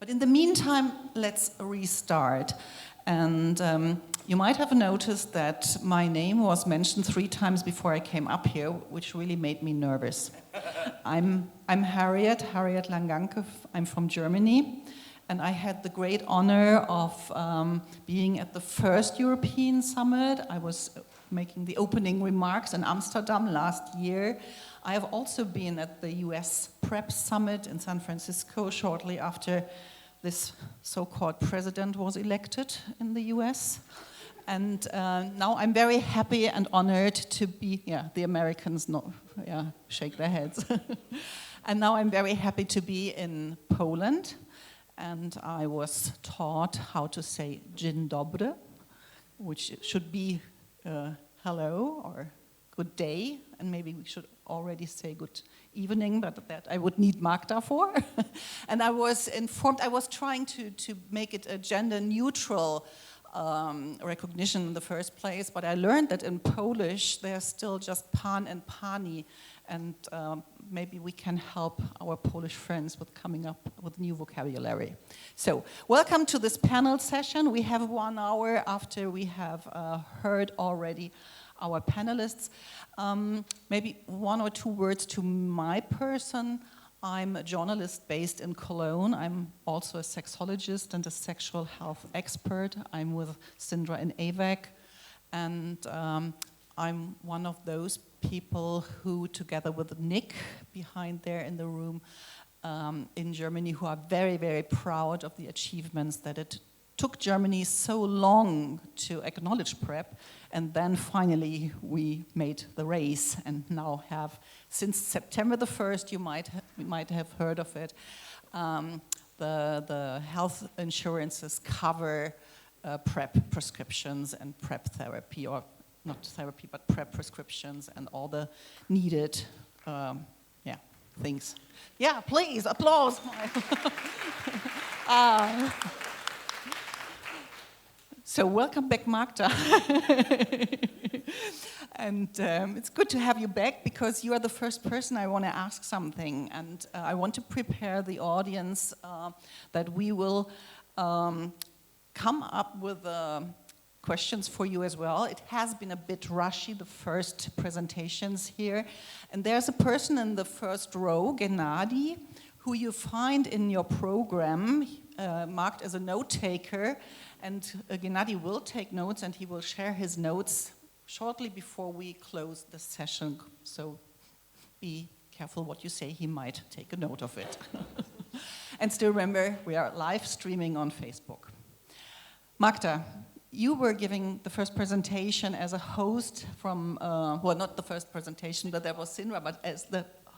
But in the meantime, let's restart. And you might have noticed that my name was mentioned 3 times before I came up here, which really made me nervous. I'm Harriet Langanke. I'm from Germany. And I had the great honor of being at the first European Summit. I was making the opening remarks in Amsterdam last year. I have also been at the US PrEP Summit in San Francisco shortly after this so-called president was elected in the US. And now I'm very happy and honored to be, the Americans shake their heads. And now I'm very happy to be in Poland. And I was taught how to say dzień dobry, which should be hello or good day, and maybe we should already say good evening, but that I would need Magda for. And I was informed, I was trying to make it a gender-neutral recognition in the first place, but I learned that in Polish there's still just pan and pani, and maybe we can help our Polish friends with coming up with new vocabulary. So, welcome to this panel session. We have 1 hour after we have heard already our panelists. Maybe 1 or 2 words to my person. I'm a journalist based in Cologne. I'm also a sexologist and a sexual health expert. I'm with Cindra in AVAC, and I'm one of those people who, together with Nick behind there in the room in Germany, who are very, very proud of the achievements that it took Germany so long to acknowledge PrEP, and then finally we made the race and now have, since September the 1st, you might have heard of it, the health insurances cover PrEP prescriptions and PrEP therapy, or not therapy, but PrEP prescriptions and all the needed things. Yeah, please, applause. So welcome back, Magda. And it's good to have you back because you are the first person I want to ask something. And I want to prepare the audience that we will come up with questions for you as well. It has been a bit rushy, the first presentations here. And there's a person in the first row, Gennady, who you find in your program, marked as a note taker. And Gennady will take notes, and he will share his notes shortly before we close the session. So be careful what you say, he might take a note of it. And still remember, we are live streaming on Facebook. Magda, you were giving the first presentation as a host from, well, not the first presentation, but that was Cindra, but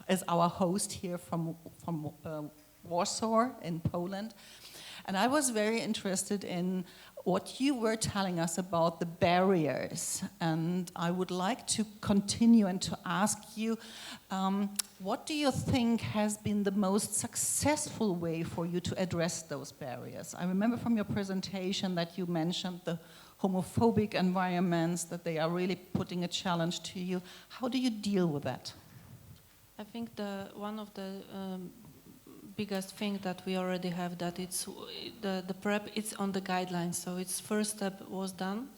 as our host here from Warsaw in Poland. And I was very interested in what you were telling us about the barriers. And I would like to continue and to ask you, what do you think has been the most successful way for you to address those barriers? I remember from your presentation that you mentioned the homophobic environments, that they are really putting a challenge to you. How do you deal with that? I think one of the biggest thing that we already have, that it's the PrEP, it's on the guidelines, so its first step was done,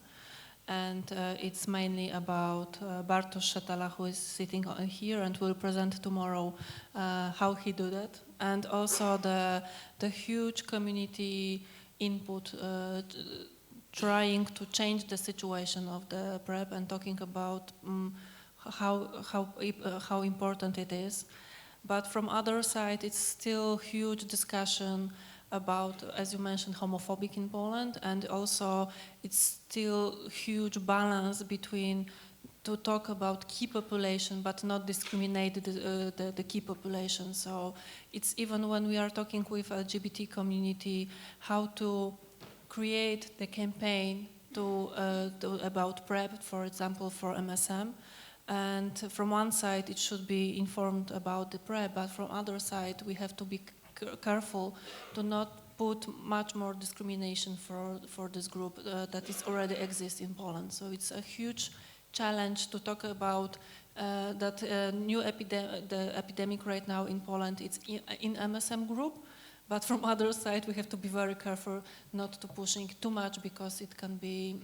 and it's mainly about Bartosz Szetela, who is sitting here and will present tomorrow how he did it, and also the huge community input trying to change the situation of the PrEP and talking about how important it is. But from other side, it's still huge discussion about, as you mentioned, homophobic in Poland, and also it's still huge balance between to talk about key population but not discriminate the key population. So it's even when we are talking with LGBT community, how to create the campaign about PrEP, for example, for MSM. And from one side, it should be informed about the PrEP, but from other side, we have to be careful to not put much more discrimination for this group that is already exists in Poland. So it's a huge challenge to talk about that the epidemic right now in Poland. It's in MSM group, But from other side, we have to be very careful not to pushing too much because it can be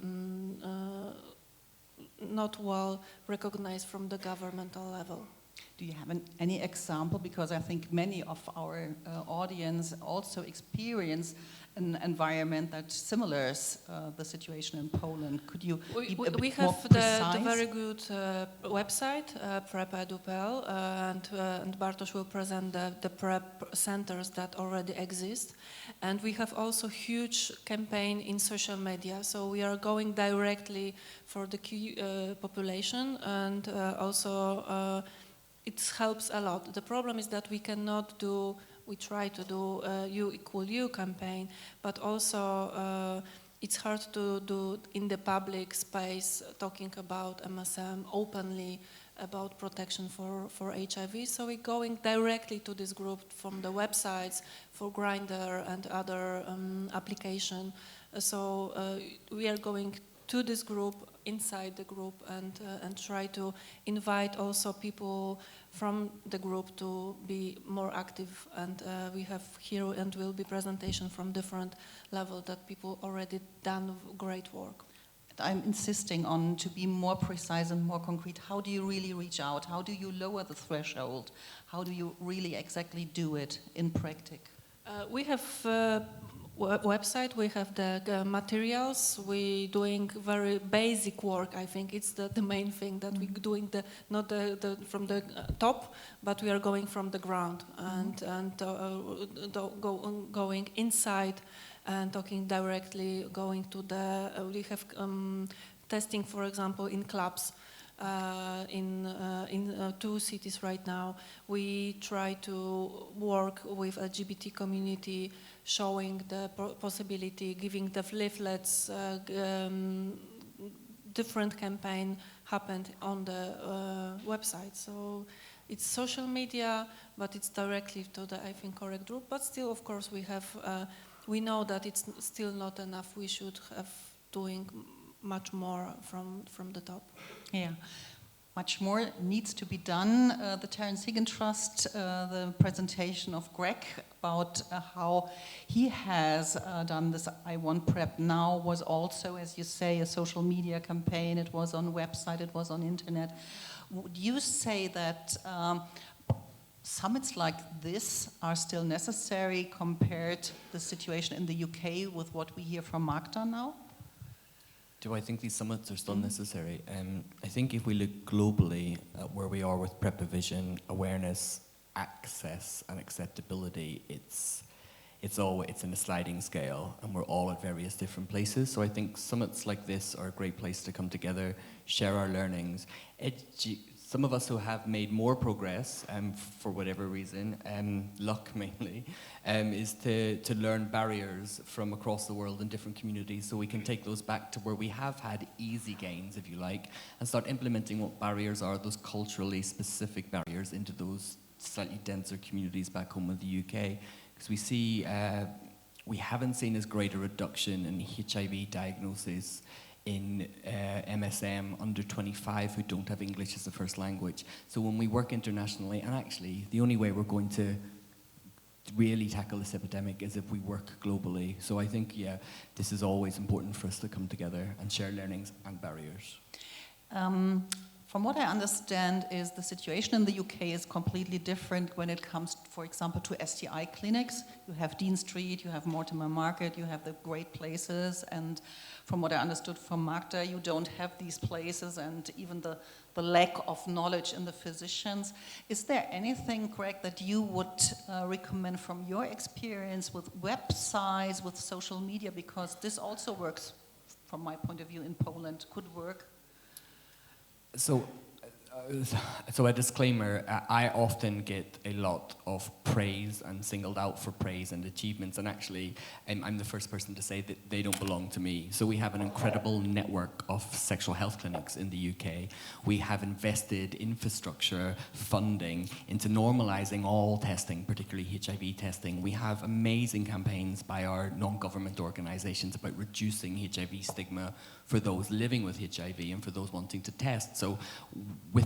not well recognized from the governmental level. Do you have any example? Because I think many of our audience also experience an environment that similars the situation in Poland. Could you be a bit we more have precise? the very good website, PrEP.edu.pl, and Bartosz will present the PrEP centers that already exist. And we have also huge campaign in social media. So we are going directly for the key population, and also it helps a lot. The problem is that we cannot do, we try to do You Equal You campaign, but also it's hard to do in the public space talking about MSM openly, about protection for HIV. So we're going directly to this group from the websites for Grindr and other application. So we are going to this group, inside the group, and try to invite also people from the group to be more active. And we have here and will be presentation from different levels that people already done great work. I'm insisting on to be more precise and more concrete. How do you really reach out? How do you lower the threshold? How do you really exactly do it in practice? We have website, we have the materials, we doing very basic work. I think it's the main thing that we're doing, not from the top, but we are going from the ground and going inside and talking directly, going to the, we have testing, for example, in clubs. In 2 cities right now, we try to work with LGBT community, showing the possibility, giving the leaflets. Different campaign happened on the website. So it's social media, but it's directly to the, I think, correct group. But still, of course, we have. We know that it's still not enough. We should have doing much more from the top. Yeah, much more needs to be done. The Terrence Higgins Trust, the presentation of Greg about how he has done this iwantPrEPnow was also, as you say, a social media campaign. It was on website, it was on internet. Would you say that summits like this are still necessary compared to the situation in the UK with what we hear from Magda now? Do I think these summits are still necessary? I think if we look globally at where we are with PrEP provision, awareness, access and acceptability, it's in a sliding scale and we're all at various different places. So I think summits like this are a great place to come together, share our learnings. Some of us who have made more progress, for whatever reason, luck mainly, is to learn barriers from across the world in different communities so we can take those back to where we have had easy gains, if you like, and start implementing what barriers are, those culturally specific barriers, into those slightly denser communities back home in the UK. Because we see, we haven't seen as great a reduction in HIV diagnosis in MSM under 25 who don't have English as a first language. So when we work internationally, and actually the only way we're going to really tackle this epidemic is if we work globally. So I think, yeah, this is always important for us to come together and share learnings and barriers. From what I understand is the situation in the UK is completely different when it comes, for example, to STI clinics. You have Dean Street, you have Mortimer Market, you have the great places, and from what I understood from Magda, you don't have these places and even the lack of knowledge in the physicians. Is there anything, Greg, that you would recommend from your experience with websites, with social media, because this also works, from my point of view, in Poland, could work? So a disclaimer, I often get a lot of praise and singled out for praise and achievements, and actually I'm the first person to say that they don't belong to me. So we have an incredible network of sexual health clinics in the UK. We have invested infrastructure funding into normalizing all testing, particularly HIV testing. We have amazing campaigns by our non-government organizations about reducing HIV stigma for those living with HIV and for those wanting to test. So with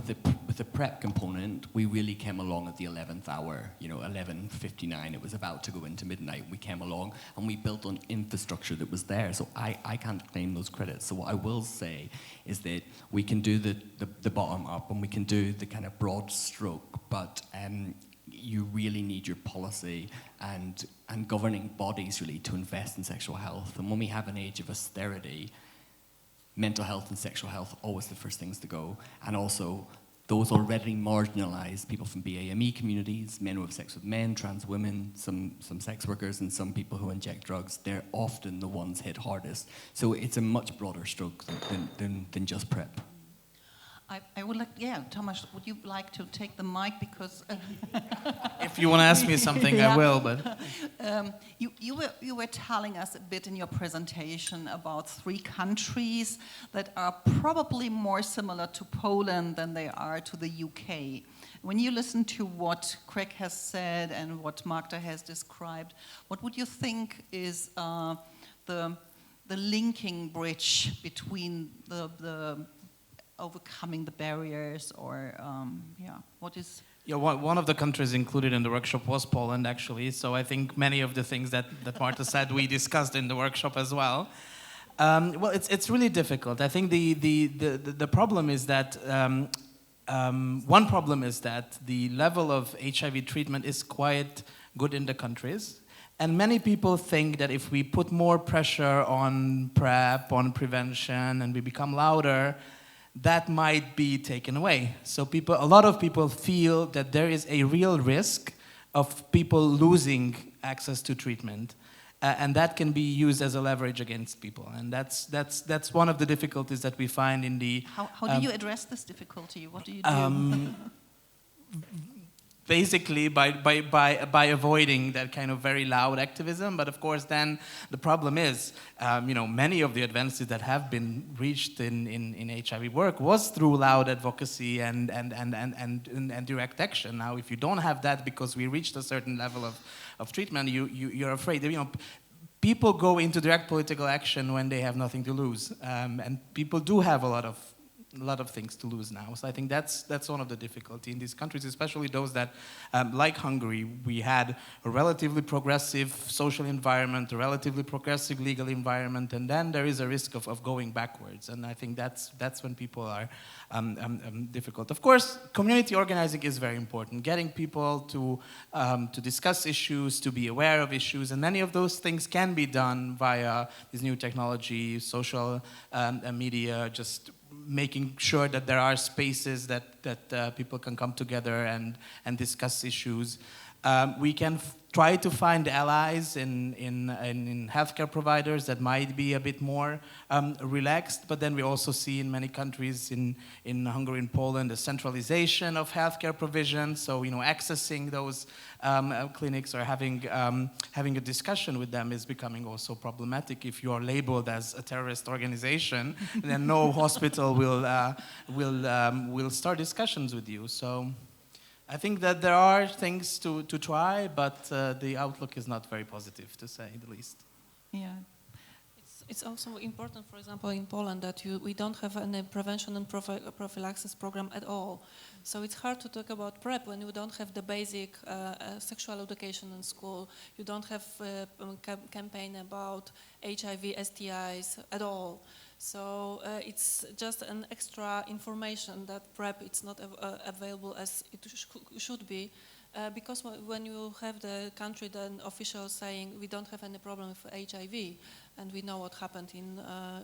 with the PrEP component, we really came along at the 11th hour, 11:59, it was about to go into midnight, we came along and we built on infrastructure that was there, so I can't claim those credits. So what I will say is that we can do the bottom up and we can do the kind of broad stroke, but you really need your policy and governing bodies really to invest in sexual health. And when we have an age of austerity, mental health and sexual health always the first things to go. And also those already marginalized, people from BAME communities, men who have sex with men, trans women, some sex workers, and some people who inject drugs, they're often the ones hit hardest. So it's a much broader stroke than just PrEP. I would like, Tamás, would you like to take the mic, because if you want to ask me something, I will. But you were telling us a bit in your presentation about 3 countries that are probably more similar to Poland than they are to the UK. When you listen to what Craig has said and what Magda has described, what would you think is the linking bridge between the overcoming the barriers, or what is? Yeah, one of the countries included in the workshop was Poland, actually. So I think many of the things that Marta said we discussed in the workshop as well. Well, it's really difficult. I think the problem is that one problem is that the level of HIV treatment is quite good in the countries. And many people think that if we put more pressure on PrEP, on prevention, and we become louder, that might be taken away. So a lot of people feel that there is a real risk of people losing access to treatment, and that can be used as a leverage against people. And that's one of the difficulties that we find in the. How do you address this difficulty? What do you do? Basically by avoiding that kind of very loud activism. But of course then the problem is, many of the advances that have been reached in HIV work was through loud advocacy and direct action. Now if you don't have that because we reached a certain level of treatment, you're afraid. People go into direct political action when they have nothing to lose. And people do have a lot of things to lose now. So I think that's one of the difficulty in these countries, especially those that, like Hungary, we had a relatively progressive social environment, a relatively progressive legal environment, and then there is a risk of going backwards. And I think that's when people are difficult. Of course, community organizing is very important. Getting people to discuss issues, to be aware of issues, and many of those things can be done via this new technology, social media, just making sure that there are spaces that people can come together and discuss issues. We can try to find allies in healthcare providers that might be a bit more relaxed, but then we also see in many countries, in Hungary and Poland, the centralization of healthcare provision. So accessing those clinics or having a discussion with them is becoming also problematic. If you are labeled as a terrorist organization, then no hospital will start discussions with you. So I think that there are things to try, but the outlook is not very positive, to say the least. Yeah. It's also important, for example, in Poland, that we don't have any prevention and prophylaxis program at all. So it's hard to talk about PrEP when you don't have the basic sexual education in school. You don't have a campaign about HIV, STIs at all. So it's just an extra information that PrEP it's not available as it should be, because when you have the country then officials saying we don't have any problem with HIV, and we know what happened in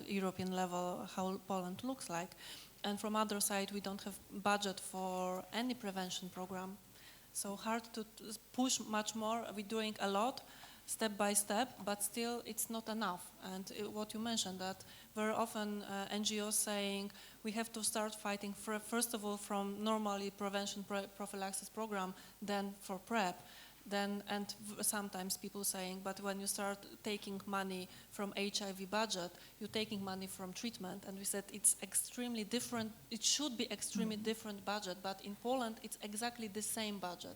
European level, how Poland looks like, and from other side we don't have budget for any prevention program, so hard to push much more. We're doing a lot, step by step, but still it's not enough. And what you mentioned, that very often NGOs saying we have to start fighting first of all from normally prevention prophylaxis program, then for PrEP, and sometimes people saying, but when you start taking money from HIV budget, you're taking money from treatment. And we said it's extremely different, it should be extremely different budget, but in Poland it's exactly the same budget.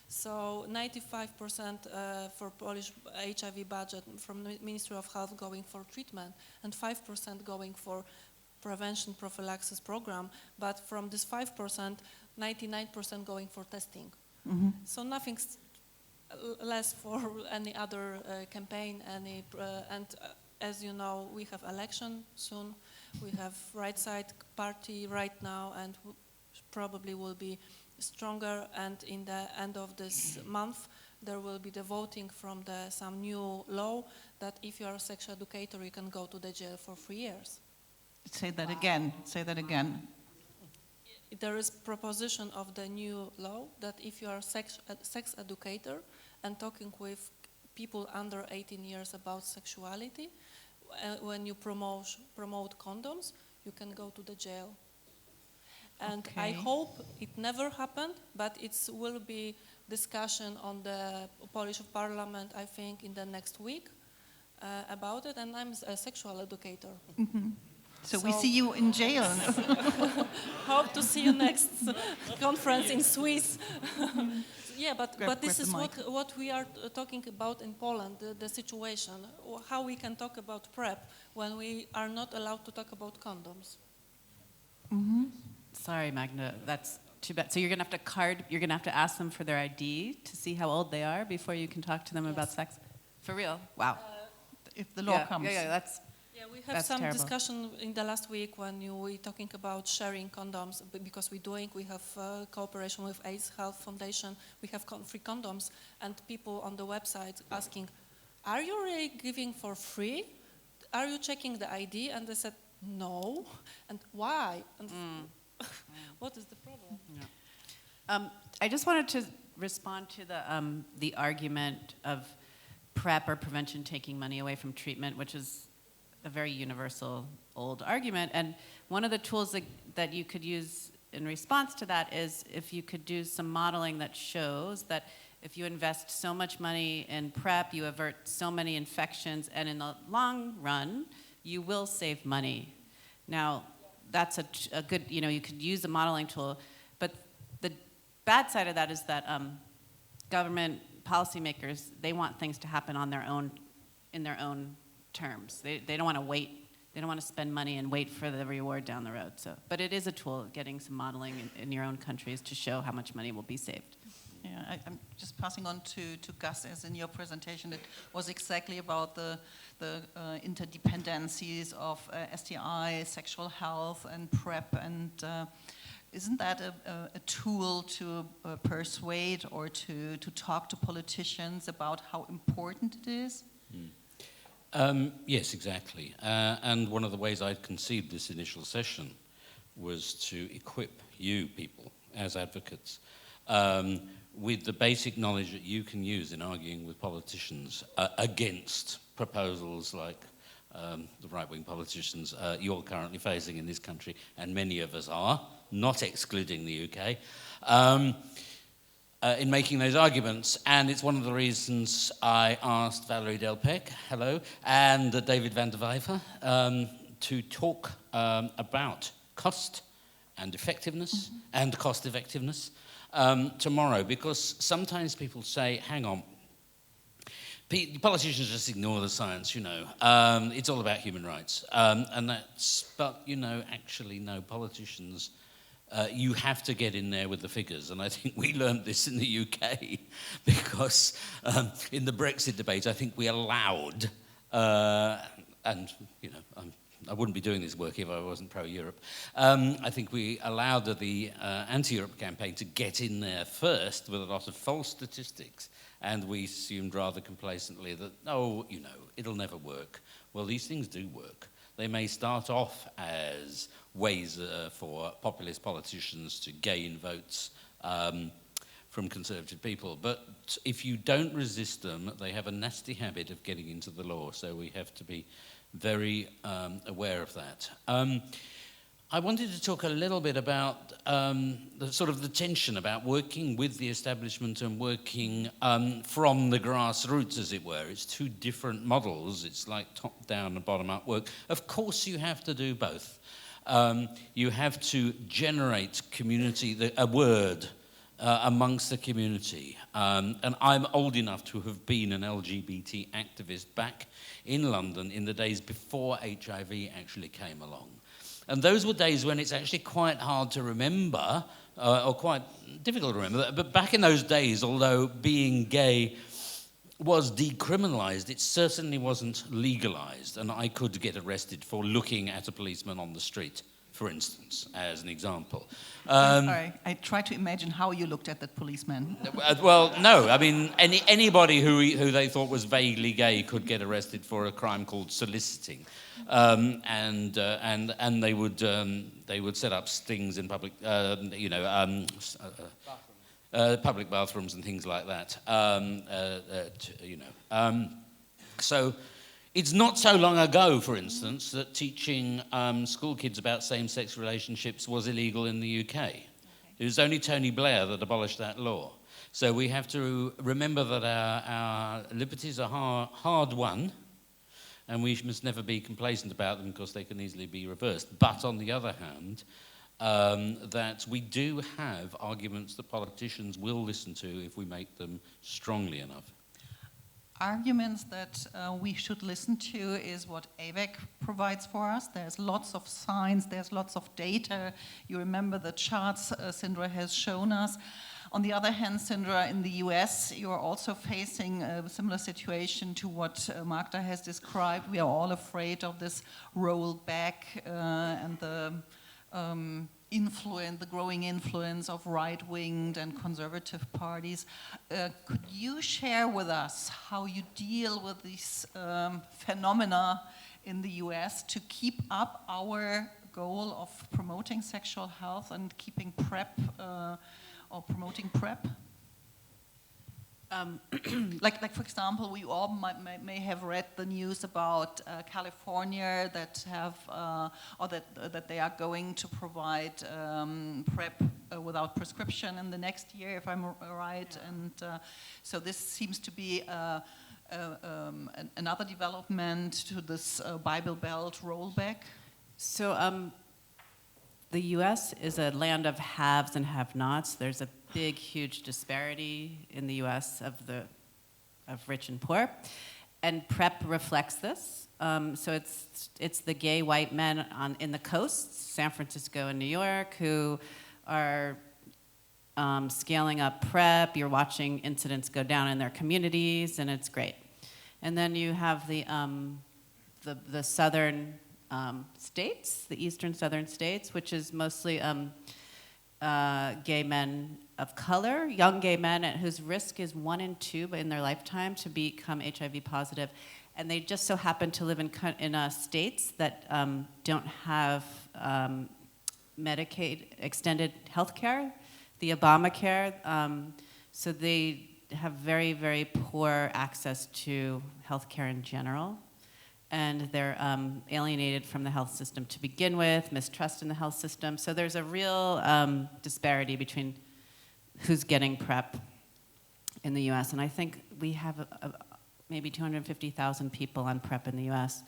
So 95% for Polish HIV budget from the Ministry of Health going for treatment, and 5% going for prevention prophylaxis program, but from this 5%, 99% going for testing. So nothing's less for any other campaign, and as you know, we have election soon. We have right side party right now, and probably will be stronger. And in the end of this month, there will be the voting from some new law that if you are a sex educator, you can go to the jail for 3 years. Say that again. Say that again. There is proposition of the new law that if you are a sex educator and talking with people under 18 years about sexuality, when you promote condoms, you can go to the jail. And I hope it never happened, but it will be discussion on the Polish Parliament, I think, in the next week about it, and I'm a sexual educator. So we see you in jail. Hope to see you next conference in Swiss. Yeah, but this is what we are talking about in Poland, the situation, how we can talk about PrEP when we are not allowed to talk about condoms. Sorry, Magda, that's too bad. So you're gonna have to ask them for their ID to see how old they are before you can talk to them about sex? For real? Wow. If the law comes. Yeah, we have some terrible discussion in the last week when we were talking about sharing condoms, because we have cooperation with AIDS Health Foundation. We have free condoms, and people on the website asking, are you really giving for free? Are you checking the ID? And they said, no. And why? And what is the problem? Yeah. I just wanted to respond to the argument of PrEP or prevention taking money away from treatment, which is a very universal old argument. And one of the tools that you could use in response to that is if you could do some modeling that shows that if you invest so much money in PrEP, you avert so many infections, and in the long run, you will save money. Now, that's a good, you could use a modeling tool, but the bad side of that is that government policymakers, they want things to happen on in their own terms. They don't want to wait. They don't want to spend money and wait for the reward down the road. But it is a tool, getting some modeling in your own countries to show how much money will be saved. Yeah, I'm just passing on to Gus, as in your presentation, it was exactly about the interdependencies of STI, sexual health, and PrEP, and isn't that a tool to persuade or to talk to politicians about how important it is? Yes, exactly. And one of the ways I conceived this initial session was to equip you people as advocates with the basic knowledge that you can use in arguing with politicians against proposals like the right-wing politicians you're currently facing in this country, and many of us are, not excluding the UK. In making those arguments, and it's one of the reasons I asked Valerie Delpech, hello, and David van der Wijver to talk about cost and effectiveness and cost effectiveness tomorrow, because sometimes people say, hang on, politicians just ignore the science, it's all about human rights, but actually no, politicians, you have to get in there with the figures, and I think we learned this in the UK because in the Brexit debate, I think we allowed, and I wouldn't be doing this work if I wasn't pro-Europe. I think we allowed the anti-Europe campaign to get in there first with a lot of false statistics, and we assumed rather complacently that, it'll never work. Well, these things do work. They may start off as ways for populist politicians to gain votes from conservative people, but if you don't resist them, they have a nasty habit of getting into the law, so we have to be very aware of that. I wanted to talk a little bit about the tension about working with the establishment and working from the grassroots, as it were. It's two different models. It's like top-down and bottom-up work. Of course, you have to do both. You have to generate community, a word amongst the community. And I'm old enough to have been an LGBT activist back in London in the days before HIV actually came along. And those were days when it's actually quite hard to remember, or quite difficult to remember. But back in those days, although being gay was decriminalized, it certainly wasn't legalized. And I could get arrested for looking at a policeman on the street, for instance, as an example. Sorry, I try to imagine how you looked at that policeman. Well, no, I mean, anybody who they thought was vaguely gay could get arrested for a crime called soliciting. And they would set up stings in public, public bathrooms and things like that. So it's not so long ago, for instance, that teaching school kids about same-sex relationships was illegal in the UK. It was only Tony Blair that abolished that law. So we have to remember that our liberties are hard won, and we must never be complacent about them because they can easily be reversed. But on the other hand, that we do have arguments that politicians will listen to if we make them strongly enough. Arguments that we should listen to is what AVAC provides for us. There's lots of science, there's lots of data. You remember the charts Cindra has shown us. On the other hand, Cindra, in the US, you are also facing a similar situation to what Magda has described. We are all afraid of this rollback and the the growing influence of right-winged and conservative parties. Could you share with us how you deal with these phenomena in the US to keep up our goal of promoting sexual health and keeping PrEP or promoting PrEP? Like for example, we all may have read the news about California that have or that they are going to provide PrEP without prescription in the next year, if I'm right. Yeah. And so this seems to be another development to this Bible Belt rollback. So the U.S. is a land of haves and have-nots. There's a big, huge disparity in the U.S. of rich and poor, and PrEP reflects this. So it's the gay white men in the coasts, San Francisco and New York, who are scaling up PrEP. You're watching incidents go down in their communities, and it's great. And then you have the southern states, the eastern southern states, which is mostly gay men of color, young gay men whose risk is 1 in 2 in their lifetime to become HIV positive. And they just so happen to live in states that don't have Medicaid extended health care, the Obamacare. So they have very, very poor access to health care in general. And they're alienated from the health system to begin with, mistrust in the health system. So there's a real disparity between who's getting PrEP in the US. And I think we have maybe 250,000 people on PrEP in the US.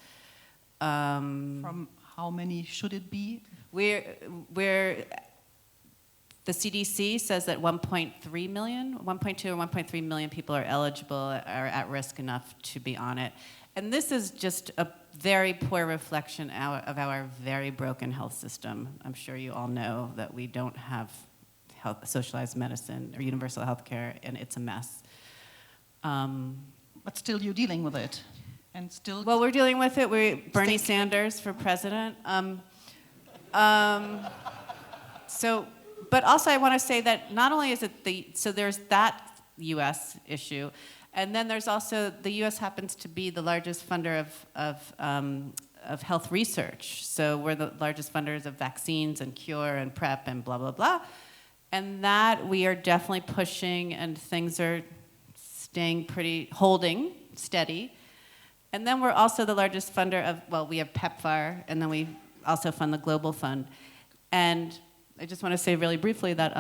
From how many should it be? The CDC says that 1.3 million, 1.2 or 1.3 million people are eligible, are at risk enough to be on it. And this is just a very poor reflection of our very broken health system. I'm sure you all know that we don't have socialized medicine or universal health care, and it's a mess. But still you're dealing with it. And still. Well, we're dealing with it. Bernie Sanders for president. But also I want to say that not only is it so there's that U.S. issue, and then there's also, the U.S. happens to be the largest funder of health research. So we're the largest funders of vaccines and cure and PrEP and blah, blah, blah. And that we are definitely pushing, and things are holding steady. And then we're also the largest funder of, we have PEPFAR, and then we also fund the Global Fund. And I just want to say really briefly that,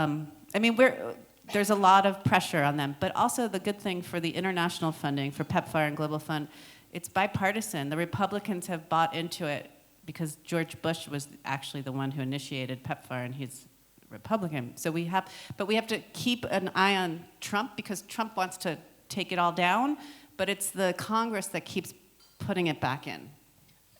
there's a lot of pressure on them, but also the good thing for the international funding, for PEPFAR and Global Fund, it's bipartisan. The Republicans have bought into it because George Bush was actually the one who initiated PEPFAR, and he's Republican. So we have to keep an eye on Trump because Trump wants to take it all down, but it's the Congress that keeps putting it back in.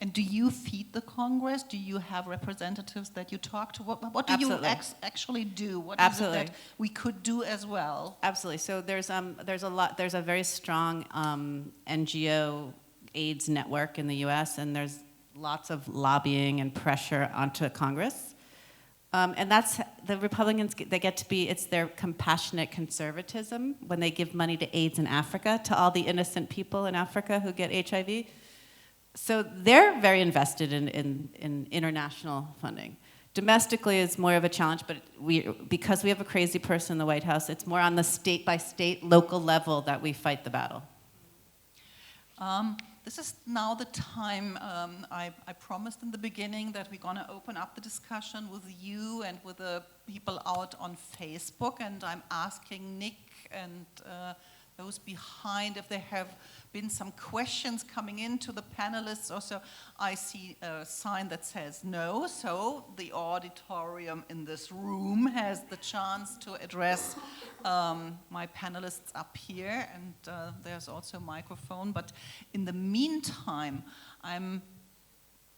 And do you feed the Congress? Do you have representatives that you talk to? What do Absolutely. you actually do? What Absolutely. is it that we could do as well? Absolutely. So there's a very strong NGO AIDS network in the U.S. and there's lots of lobbying and pressure onto Congress. And that's the Republicans. They get to be. It's their compassionate conservatism when they give money to AIDS in Africa to all the innocent people in Africa who get HIV. So they're very invested in international funding. Domestically, it's more of a challenge, but because we have a crazy person in the White House, it's more on the state-by-state, local level that we fight the battle. This is now the time I promised in the beginning that we're going to open up the discussion with you and with the people out on Facebook, and I'm asking Nick and those behind if there have been some questions coming in to the panelists. Also, I see a sign that says no, so the auditorium in this room has the chance to address my panelists up here, and there's also a microphone. But in the meantime, I'm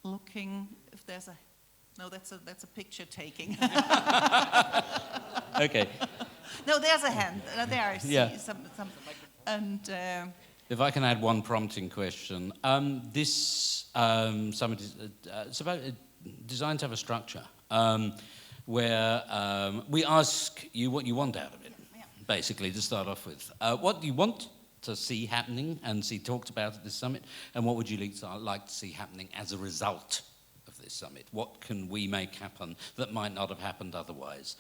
looking if there's a, no, that's a picture taking. Okay. No, there's a hand. There I see some, and. If I can add one prompting question, this summit is it's about designed to have a structure where we ask you what you want out of it, basically, to start off with. What do you want to see happening and see talked about at this summit, and what would you like to see happening as a result of this summit? What can we make happen that might not have happened otherwise?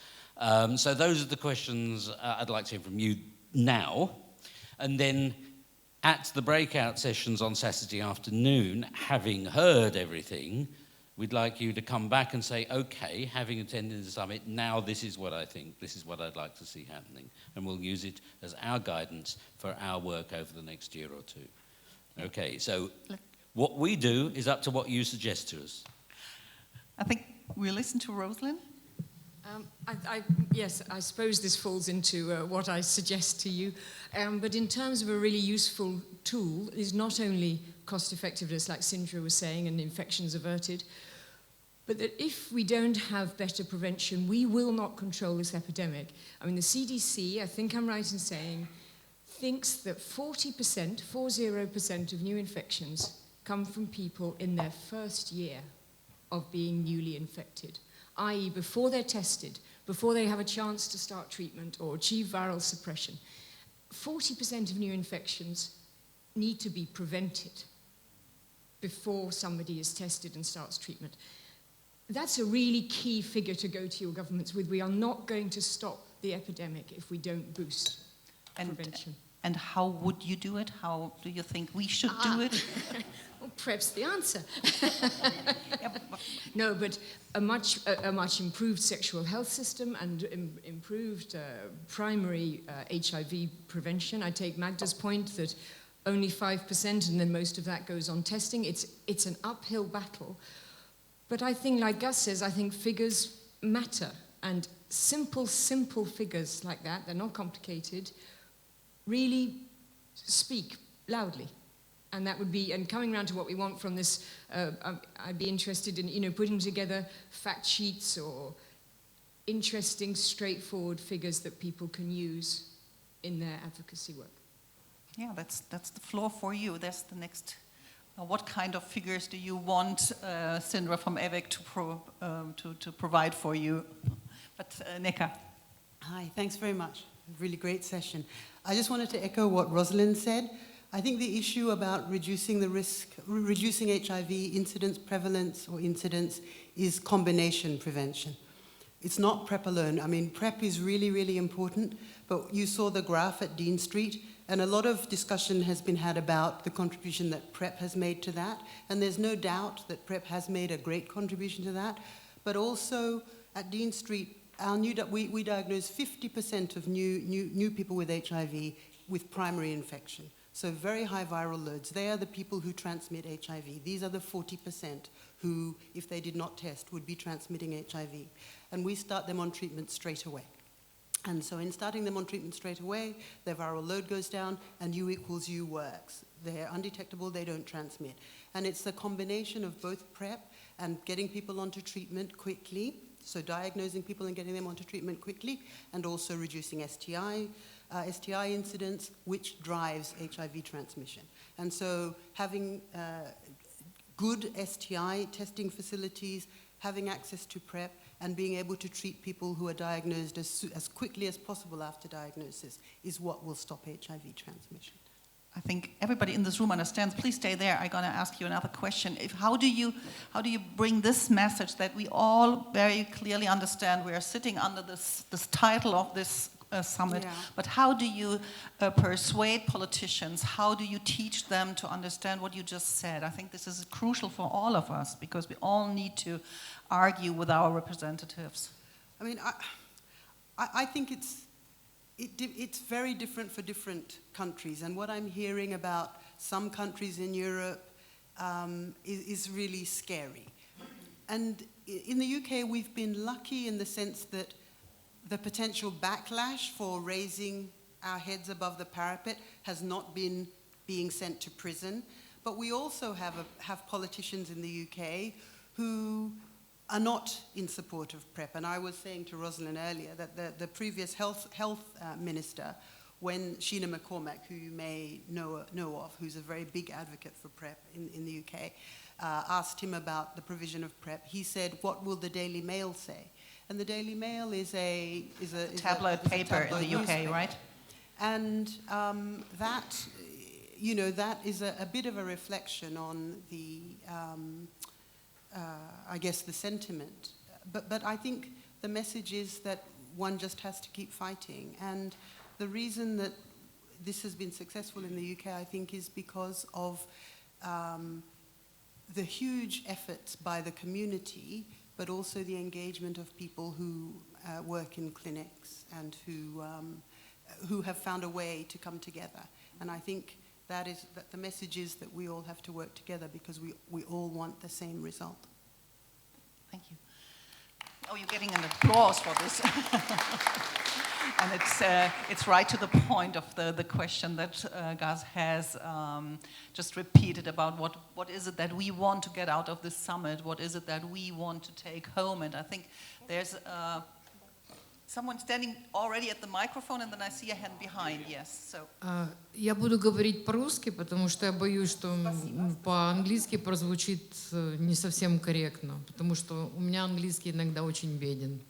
So those are the questions I'd like to hear from you now, and then at the breakout sessions on Saturday afternoon, having heard everything, we'd like you to come back and say, okay, having attended the summit, now this is what I think, this is what I'd like to see happening. And we'll use it as our guidance for our work over the next year or two. Okay, so what we do is up to what you suggest to us. I think we'll listen to Rosalind. Yes, I suppose this falls into what I suggest to you. But in terms of a really useful tool, is not only cost effectiveness, like Cindra was saying, and infections averted, but that if we don't have better prevention, we will not control this epidemic. I mean, the CDC, I think I'm right in saying, thinks that 40% of new infections come from people in their first year of being newly infected, i.e. before they're tested, before they have a chance to start treatment or achieve viral suppression. 40% of new infections need to be prevented before somebody is tested and starts treatment. That's a really key figure to go to your governments with. We are not going to stop the epidemic if we don't boost prevention. And how would you do it? How do you think we should do it? Well, PrEP's the answer. No, but a much improved sexual health system and improved primary HIV prevention. I take Magda's point that only 5% and then most of that goes on testing. It's an uphill battle. But I think, like Gus says, I think figures matter. And simple figures like that, they're not complicated, really speak loudly. And that would be, and coming around to what we want from this, I'd be interested in, putting together fact sheets or interesting, straightforward figures that people can use in their advocacy work. Yeah, that's the floor for you. That's the next. What kind of figures do you want Cindra from AVAC to provide for you? But Neka. Hi, thanks very much. Really great session. I just wanted to echo what Rosalind said. I think the issue about reducing the risk, reducing HIV incidence, prevalence, or incidence is combination prevention. It's not PrEP alone. I mean, PrEP is really, really important, but you saw the graph at Dean Street, and a lot of discussion has been had about the contribution that PrEP has made to that, and there's no doubt that PrEP has made a great contribution to that, but also at Dean Street, we diagnose 50% of new people with HIV with primary infection. So very high viral loads. They are the people who transmit HIV. These are the 40% who, if they did not test, would be transmitting HIV. And we start them on treatment straight away. And so in starting them on treatment straight away, their viral load goes down and U equals U works. they're undetectable, they don't transmit. And it's the combination of both PrEP and getting people onto treatment quickly, so diagnosing people and getting them onto treatment quickly, and also reducing STI incidence, which drives HIV transmission. And so having good STI testing facilities, having access to PrEP, and being able to treat people who are diagnosed as quickly as possible after diagnosis is what will stop HIV transmission. I think everybody in this room understands. Please stay there. I'm going to ask you another question. How do you bring this message that we all very clearly understand? We are sitting under this title of this summit, but how do you persuade politicians? How do you teach them to understand what you just said? I think this is crucial for all of us because we all need to argue with our representatives. I mean, I think it's very different for different countries, and what I'm hearing about some countries in Europe is really scary. And in the UK, we've been lucky in the sense that the potential backlash for raising our heads above the parapet has not been being sent to prison. But we also have politicians in the UK who are not in support of PrEP. And I was saying to Rosalind earlier that the previous health minister, when Sheena McCormack, who you may know of, who's a very big advocate for PrEP in the UK, asked him about the provision of PrEP, he said, "What will the Daily Mail say?" And the Daily Mail is a tabloid paper in the UK, newspaper. right? And that is a bit of a reflection on the, I guess, the sentiment. But I think the message is that one just has to keep fighting. And the reason that this has been successful in the UK, I think, is because of the huge efforts by the community, but also the engagement of people who work in clinics and who have found a way to come together. And I think that the message is that we all have to work together because we all want the same result. Thank you. Oh, you're getting an applause for this. And it's right to the point of the question that Gus has just repeated about what is it that we want to get out of this summit, what is it that we want to take home. And I think there's someone standing already at the microphone, and then I see a hand behind, yes. So. Я буду говорить по-русски, потому что я боюсь, что по-английски прозвучит не совсем корректно, потому что у меня английский иногда очень беден.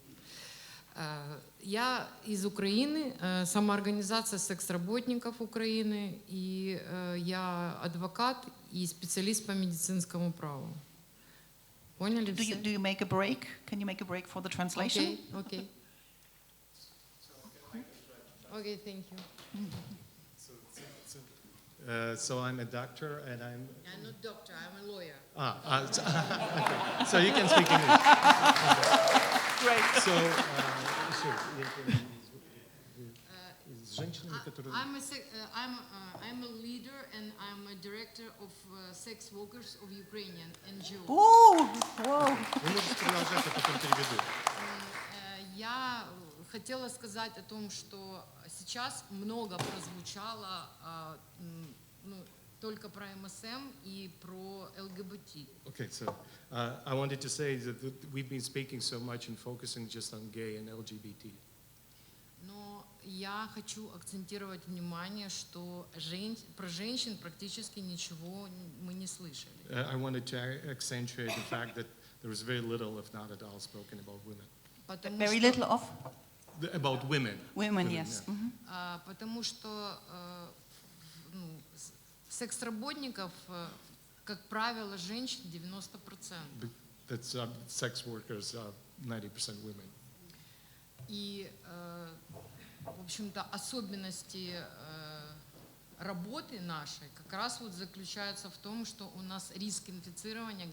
Я из Украины, самоорганизация секс-работников Украины, и я адвокат и специалист по медицинскому праву. Поняли все? Do you make a break? Can you make a break for the translation? Okay. Okay, thank you. So I'm a doctor, and I'm not doctor, I'm a lawyer. Okay. So you can speak English. Great. So, с женщинами, которые... I'm a leader and I'm a director of sex workers of Ukrainian NGO. Oh, wow. Вы можете продолжать, я потом переведу. Я хотела сказать о том, что сейчас много прозвучало только про МСМ и про ЛГБТ. Okay, so I wanted to say that we've been speaking so much and focusing just on gay and LGBT. Но я хочу акцентировать внимание, что про женщин практически ничего мы не слышали. I wanted to accentuate the fact that there was very little, if not at all, spoken about women. Very little of? About women. Women, yes. Yeah. Mm-hmm. Потому что секс-работников, как правило, женщин 90%. That's sex workers, 90% women. И, в общем-то, особенности работы нашей как раз вот заключаются в том, что у нас риск инфицирования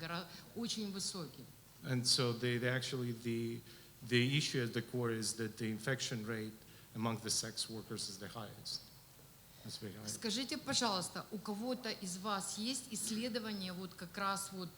очень высокий. And so the issue at the core is that the infection rate among the sex workers is the highest. Скажите, пожалуйста, у кого-то из вас есть исследование вот как раз вот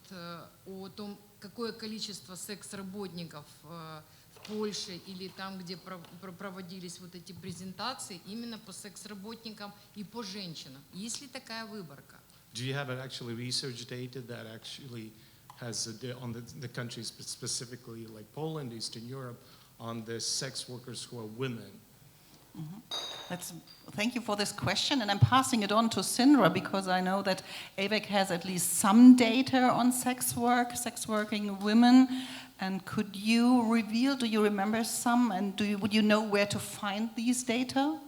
о том, какое количество секс-работников в Польше или там, где проводились вот эти презентации именно по секс-работникам и по женщинам? Есть ли такая выборка? Do you have actually research data that actually has on the countries specifically like Poland, Eastern Europe, on the sex workers who are women? Thank you for this question, and I'm passing it on to Cindra because I know that AVAC has at least some data on sex working women. And could you reveal, do you remember some, and would you know where to find these data?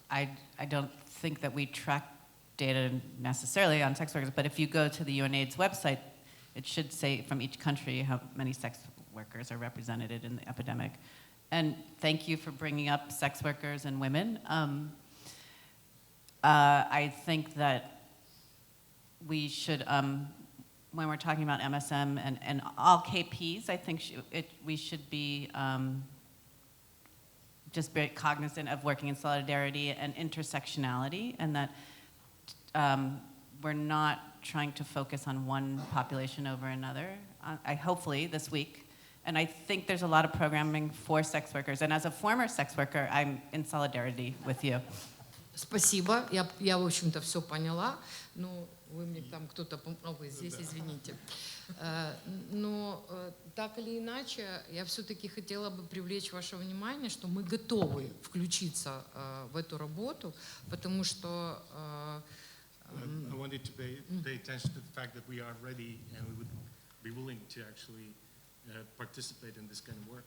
I don't think that we track data necessarily on sex workers, but if you go to the UNAIDS website, it should say from each country how many sex workers are represented in the epidemic. And thank you for bringing up sex workers and women. I think that we should, when we're talking about MSM and all KPs, I think we should be just very cognizant of working in solidarity and intersectionality, and that we're not trying to focus on one population over another. Hopefully this week. And I think there's a lot of programming for sex workers. And as a former sex worker, I'm in solidarity with you. Спасибо, я в общем-то все поняла, но вы мне там кто-то, вы здесь, извините. Но так или иначе, я все-таки хотела бы привлечь ваше внимание, что мы готовы включиться в эту работу, потому что... I wanted to pay attention to the fact that we are ready and we would be willing to actually participate in this kind of work.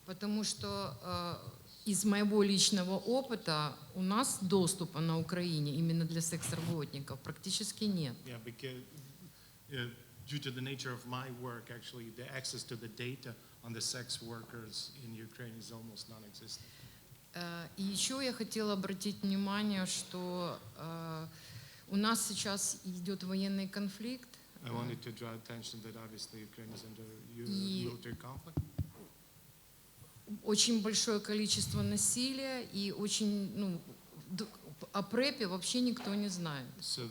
Потому что из моего личного опыта у нас доступа на Украине именно для секс-работников практически нет. Yeah, because due to the nature of my work, actually, the access to the data on the sex workers in Ukraine is almost non-existent. И еще я хотела обратить внимание, что у нас сейчас идет военный конфликт. I wanted to draw attention that obviously Ukraine is under military conflict. Очень большое количество насилия и очень, о ПрЭПе вообще никто не знает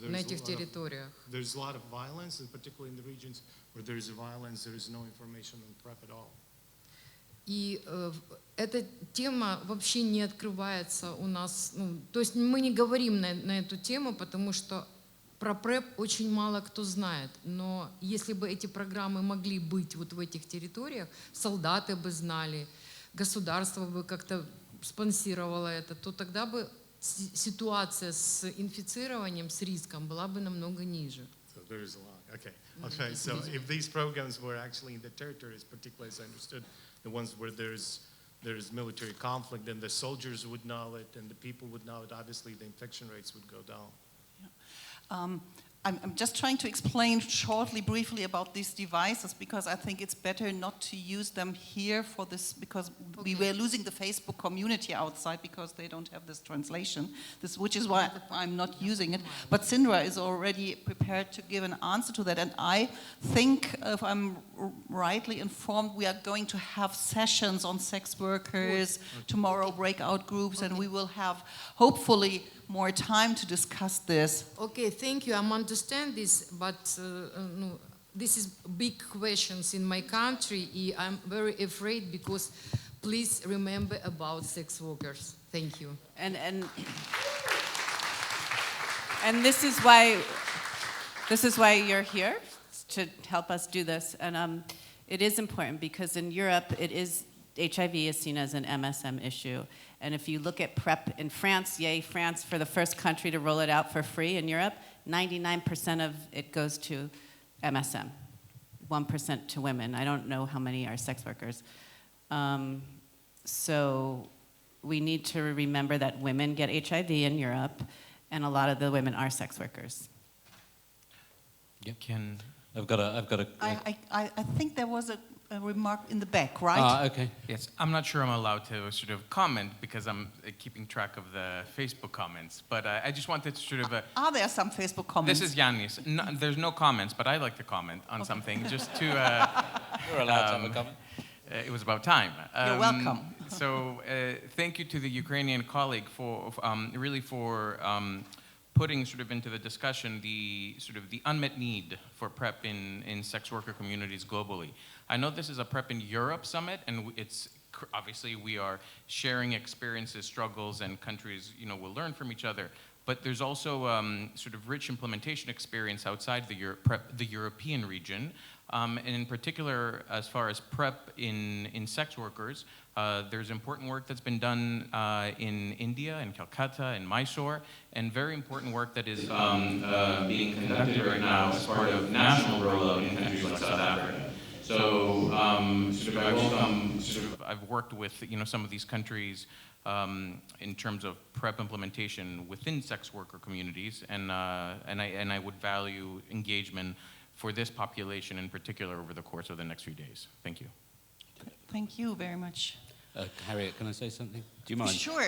на этих территориях. There's a lot of violence, and particularly in the regions where there is violence, there is no information on PrEP at all. И эта тема вообще не открывается у нас, то есть мы не говорим на эту тему, потому что про ПрЭП очень мало кто знает, но если бы эти программы могли быть вот в этих территориях, солдаты бы знали, государство бы как-то спонсировало это, то тогда бы ситуация с инфицированием, с риском была бы намного ниже. So there is a lot. Okay. So if these programs were actually in the territories, particularly as I understood, the ones where there is military conflict, then the soldiers would know it, and the people would know it. Obviously, the infection rates would go down. I'm just trying to explain shortly, briefly about these devices because I think it's better not to use them here for this because we were losing the Facebook community outside because they don't have this translation, which is why I'm not using it. But Cindra is already prepared to give an answer to that. And I think, if I'm rightly informed, we are going to have sessions on sex workers, tomorrow breakout groups, and we will have, hopefully, more time to discuss this. Okay, thank you. I understand this, but this is big questions in my country. I'm very afraid because please remember about sex workers. Thank you. And this is why you're here, to help us do this. And it is important because in Europe, HIV is seen as an MSM issue. And if you look at PrEP in France, yay, France for the first country to roll it out for free in Europe, 99% of it goes to MSM, 1% to women. I don't know how many are sex workers. So we need to remember that women get HIV in Europe, and a lot of the women are sex workers. Yep. I've got a I think there was a remark in the back, right? Okay. Yes, I'm not sure I'm allowed to sort of comment because I'm keeping track of the Facebook comments, but I just wanted to sort of... Are there some Facebook comments? This is Yannis. No, there's no comments, but I like to comment on something just to... You're allowed to have a comment. It was about time. You're welcome. So thank you to the Ukrainian colleague for putting sort of into the discussion the sort of the unmet need for PrEP in sex worker communities globally. I know this is a PrEP in Europe summit, and it's obviously we are sharing experiences, struggles, and countries, you know, will learn from each other. But there's also sort of rich implementation experience outside the European region. And in particular, as far as PrEP in sex workers, there's important work that's been done in India, in Calcutta, in Mysore, and very important work that is being conducted right now as part of national rollout in countries like South Africa. So I've worked with, you know, some of these countries in terms of PrEP implementation within sex worker communities, and I would value engagement for this population in particular over the course of the next few days. Thank you. Thank you very much. Harriet, can I say something? Do you mind? Sure.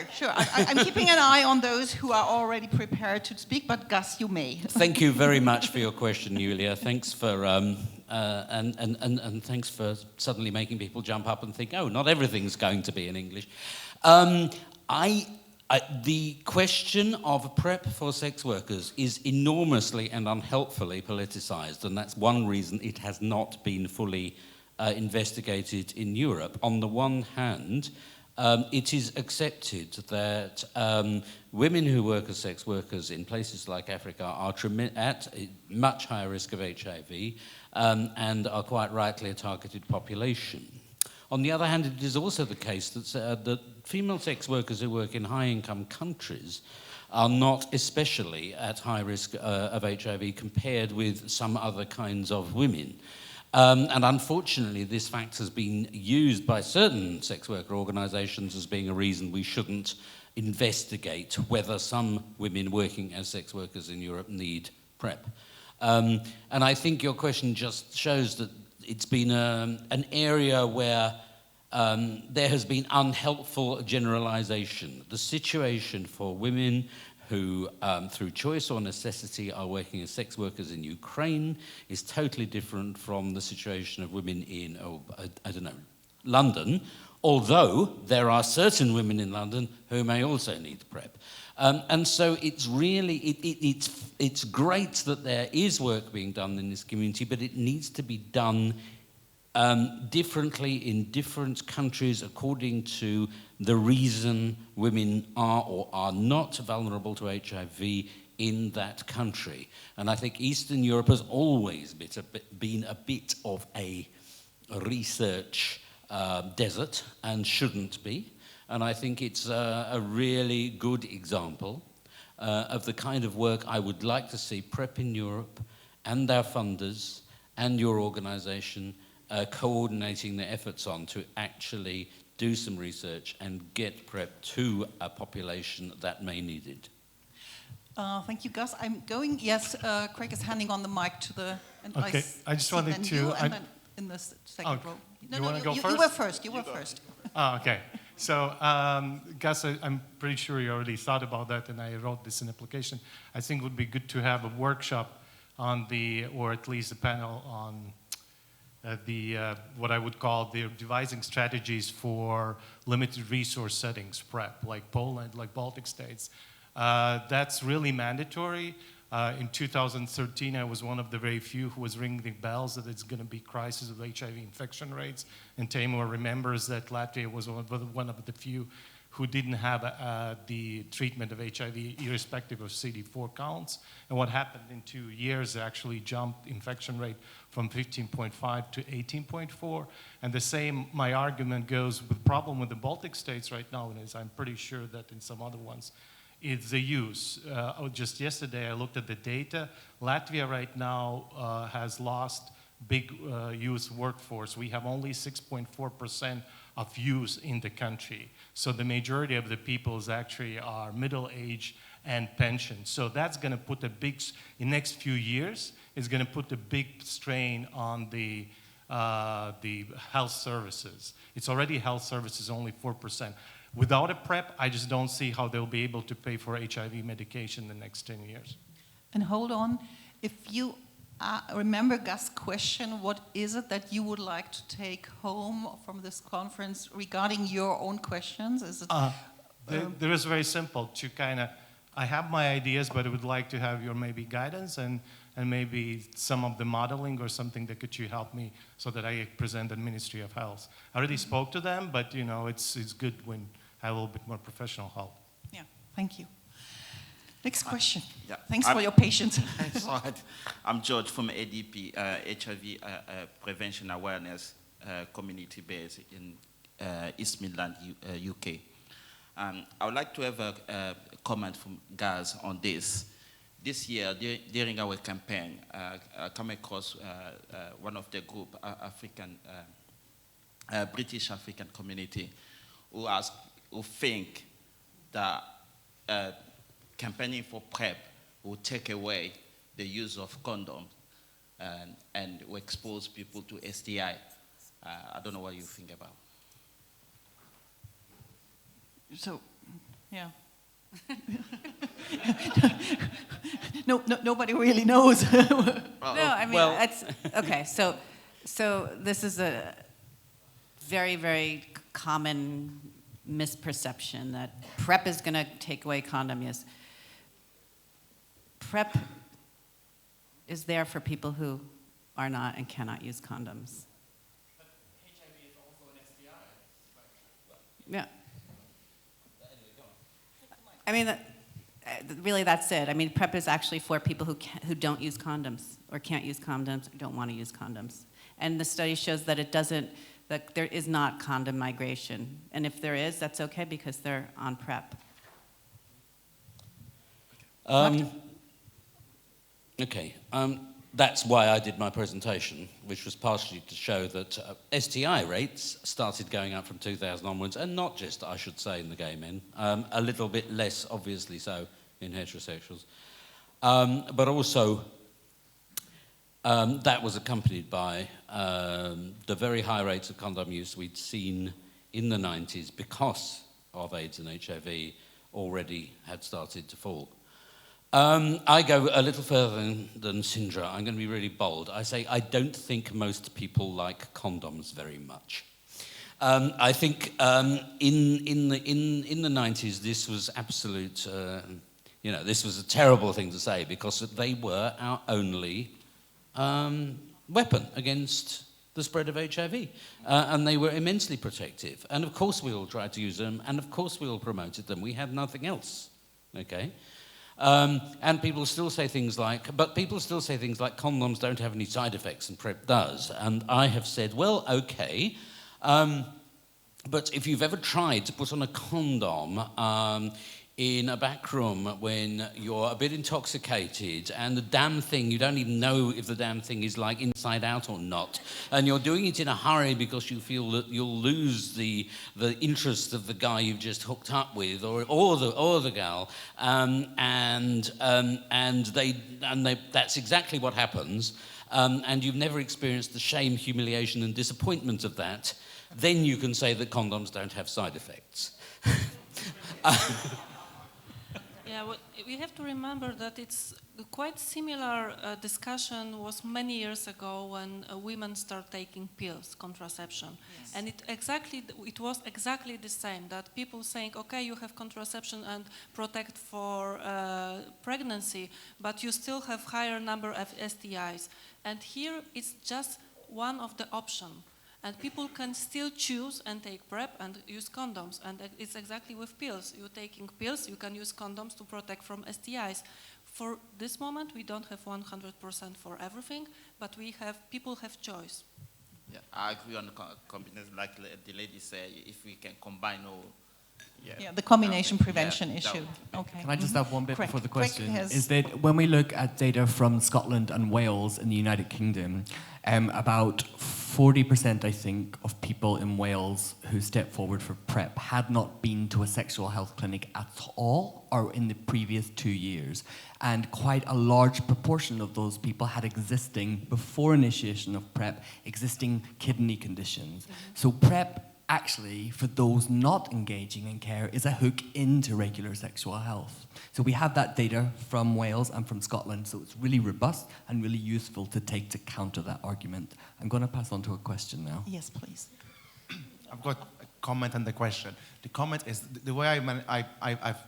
I'm keeping an eye on those who are already prepared to speak, but Gus, you may. Thank you very much for your question, Yulia. Thanks for and thanks for suddenly making people jump up and think, oh, not everything's going to be in English. The question of PrEP for sex workers is enormously and unhelpfully politicized, and that's one reason it has not been fully investigated in Europe. On the one hand, it is accepted that women who work as sex workers in places like Africa are at a much higher risk of HIV and are quite rightly a targeted population. On the other hand, it is also the case that female sex workers who work in high-income countries are not especially at high risk of HIV compared with some other kinds of women. And unfortunately, this fact has been used by certain sex worker organisations as being a reason we shouldn't investigate whether some women working as sex workers in Europe need PrEP. And I think your question just shows that it's been an area where there has been unhelpful generalisation. The situation for women who, through choice or necessity, are working as sex workers in Ukraine is totally different from the situation of women in, London, although there are certain women in London who may also need PrEP. And so it's really, it's great that there is work being done in this community, but it needs to be done differently in different countries according to the reason women are or are not vulnerable to HIV in that country. And I think Eastern Europe has always been a bit of a research desert and shouldn't be. And I think it's a really good example of the kind of work I would like to see PrEP in Europe and their funders and your organisation coordinating their efforts on to actually do some research and get PrEP to a population that may need it. Thank you, Gus. I'm going, yes, Craig is handing on the mic to the... Okay, I just wanted to... then in the second row. No, you want to go first? You were first. Oh, okay. So, Gus, I'm pretty sure you already thought about that, and I wrote this in application. I think it would be good to have a workshop on or at least a panel on what I would call the devising strategies for limited resource settings, PrEP, like Poland, like Baltic states. That's really mandatory. In 2013, I was one of the very few who was ringing the bells that it's going to be crisis of HIV infection rates. And Tamar remembers that Latvia was one of the few who didn't have the treatment of HIV irrespective of CD4 counts. And what happened in 2 years actually jumped infection rate from 15.5 to 18.4. And the same, my argument goes with the problem with the Baltic states right now, and I'm pretty sure that in some other ones, it's the use. Just yesterday I looked at the data. Latvia right now has lost big youth workforce. We have only 6.4% of youth in the country. So the majority of the people actually are middle age and pension. So that's going to put a big, in next few years, it's going to put a big strain on the health services. It's already health services only 4%. Without a PrEP, I just don't see how they'll be able to pay for HIV medication in the next 10 years. And hold on, if you remember Gus' question, what is it that you would like to take home from this conference regarding your own questions? Is it, there is very simple to kind of I have my ideas, but I would like to have your maybe guidance and maybe some of the modeling or something that could you help me so that I present the Ministry of Health. I already spoke to them, but you know, it's good when I have a little bit more professional help. Yeah, thank you. Next question. Yeah. Thanks for your patience. It's all right. I'm George from ADP, HIV Prevention Awareness Community based in East Midlands, UK. I would like to have a comment from Gus on this. This year, during our campaign, I come across one of the group, British African community, who think that campaigning for PrEP will take away the use of condoms and will expose people to STI. I don't know what you think about. So, yeah. Nobody really knows. No, I mean, that's, okay, so this is a very, very common misperception that PrEP is going to take away condom use. PrEP is there for people who are not and cannot use condoms. But HIV is also an STI. Yeah. I mean, really, that's it. I mean, PrEP is actually for people who don't use condoms or can't use condoms or don't want to use condoms. And the study shows that that there is not condom migration. And if there is, that's okay because they're on PrEP. Okay. That's why I did my presentation, which was partially to show that STI rates started going up from 2000 onwards, and not just, I should say, in the gay men, a little bit less, obviously so, in heterosexuals. But also, that was accompanied by the very high rates of condom use we'd seen in the 90s because of AIDS and HIV already had started to fall. I go a little further than Cindra. I'm going to be really bold. I say I don't think most people like condoms very much. I think in the 90s this was absolute, this was a terrible thing to say because they were our only weapon against the spread of HIV, and they were immensely protective. And of course we all tried to use them, and of course we all promoted them. We had nothing else. Okay. And people still say things like condoms don't have any side effects and PrEP does. And I have said, well, okay, but if you've ever tried to put on a condom in a back room when you're a bit intoxicated and the damn thing, you don't even know if the damn thing is like inside out or not, and you're doing it in a hurry because you feel that you'll lose the interest of the guy you've just hooked up with or the gal, and that's exactly what happens, and you've never experienced the shame, humiliation and disappointment of that, then you can say that condoms don't have side effects. Yeah, well, we have to remember that it's quite similar discussion was many years ago when women start taking pills, contraception. Yes. And it was exactly the same, that people saying, okay, you have contraception and protect for pregnancy, but you still have higher number of STIs. And here it's just one of the options. And people can still choose and take PrEP and use condoms. And it's exactly with pills. You're taking pills, you can use condoms to protect from STIs. For this moment, we don't have 100% for everything, but people have choice. Yeah, I agree on the combination, like the lady said, if we can combine all. Yeah, the combination prevention issue. Okay. Can I just add one bit Craig. before the question? Craig has... Is that when we look at data from Scotland and Wales in the United Kingdom, about 40%, I think, of people in Wales who stepped forward for PrEP had not been to a sexual health clinic at all or in the previous 2 years. And quite a large proportion of those people had existing, before initiation of PrEP, existing kidney conditions. Mm-hmm. So PrEP, actually, for those not engaging in care, is a hook into regular sexual health. So we have that data from Wales and from Scotland, so it's really robust and really useful to take to counter that argument. I'm going to pass on to a question now. Yes, please. I've got a comment on the question. The comment is, the way I've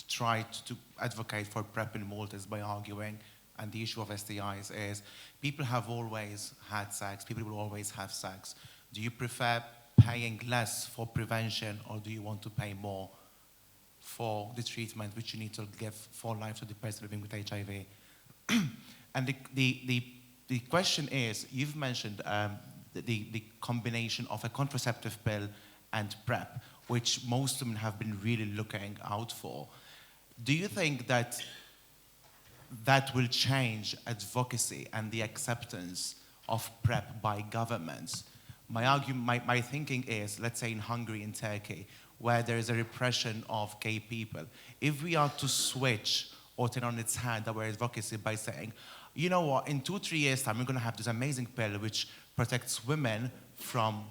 tried to advocate for PrEP in Malta is by arguing, and the issue of STIs is, people have always had sex, people will always have sex. Do you prefer paying less for prevention, or do you want to pay more for the treatment which you need to give for life to the person living with HIV? And the question is, you've mentioned the combination of a contraceptive pill and PrEP, which most women have been really looking out for. Do you think that that will change advocacy and the acceptance of PrEP by governments? My thinking is, let's say in Hungary and Turkey, where there is a repression of gay people, if we are to switch or turn on its head our advocacy by saying, you know what, in 2-3 years' time, we're going to have this amazing pill which protects women from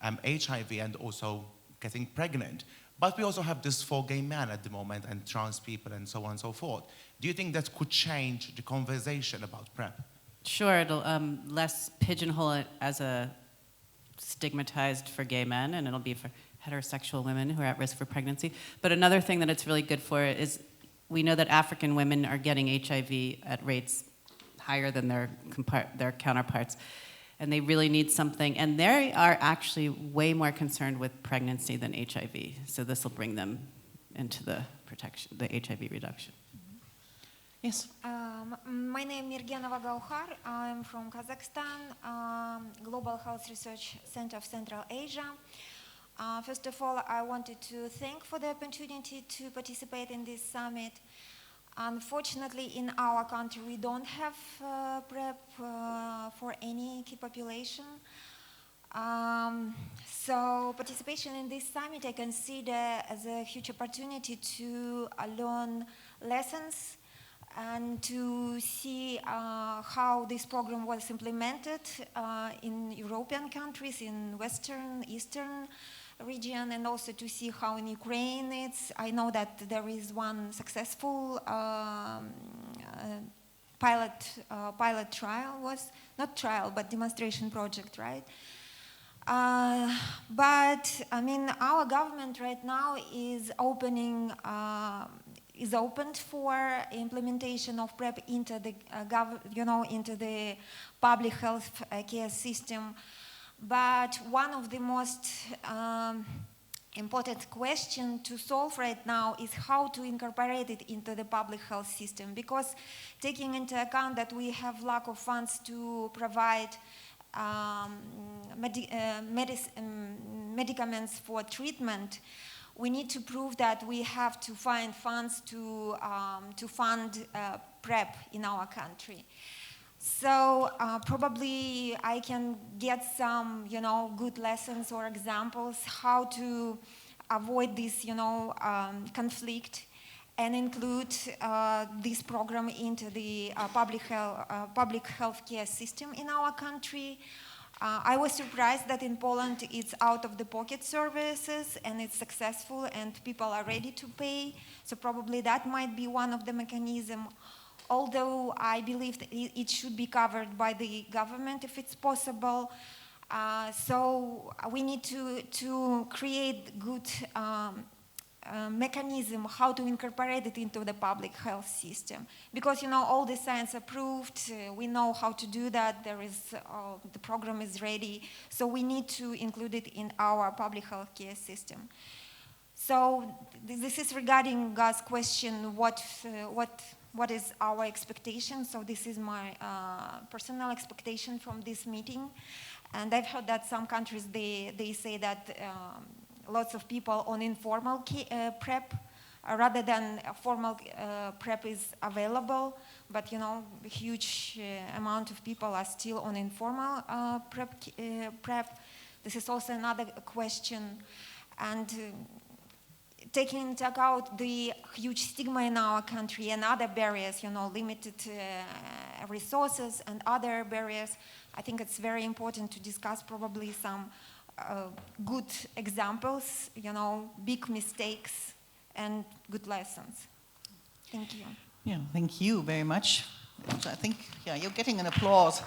HIV and also getting pregnant. But we also have this for gay men at the moment and trans people and so on and so forth. Do you think that could change the conversation about PrEP? Sure, it'll less pigeonhole it as a stigmatized for gay men, and it'll be for heterosexual women who are at risk for pregnancy. But another thing that it's really good for is we know that African women are getting HIV at rates higher than their counterparts. And they really need something. And they are actually way more concerned with pregnancy than HIV. So this will bring them into the protection, the HIV reduction. Yes. My name is Mirgenova Gauhar. I'm from Kazakhstan, Global Health Research Center of Central Asia. First of all, I wanted to thank for the opportunity to participate in this summit. Unfortunately, in our country, we don't have PrEP for any key population. So participation in this summit I consider as a huge opportunity to learn lessons and to see how this program was implemented in European countries, in Western, Eastern region, and also to see how in Ukraine it's. I know that there is one successful pilot trial, was not trial but demonstration project, right? But I mean, our government right now is opening is opened for implementation of PrEP into the into the public health care system. But one of the most important questions to solve right now is how to incorporate it into the public health system, because taking into account that we have lack of funds to provide medicaments for treatment, we need to prove that we have to find funds to fund PrEP in our country. So probably I can get some, good lessons or examples how to avoid this, conflict, and include this program into the public health care system in our country. I was surprised that in Poland it's out-of-the-pocket services and it's successful and people are ready to pay. So probably that might be one of the mechanisms. Although I believe that it should be covered by the government if it's possible. So we need to create good mechanism how to incorporate it into the public health system. Because, all the science approved, we know how to do that, the program is ready. So we need to include it in our public health care system. So this is regarding Gus' question, what is our expectation? So this is my personal expectation from this meeting. And I've heard that some countries, they say that lots of people on informal PrEP rather than formal PrEP is available. But, a huge amount of people are still on informal PrEP. This is also another question. And taking into account the huge stigma in our country and other barriers, limited resources and other barriers, I think it's very important to discuss probably some good examples, big mistakes and good lessons. Thank you. Yeah, thank you very much. I think, you're getting an applause.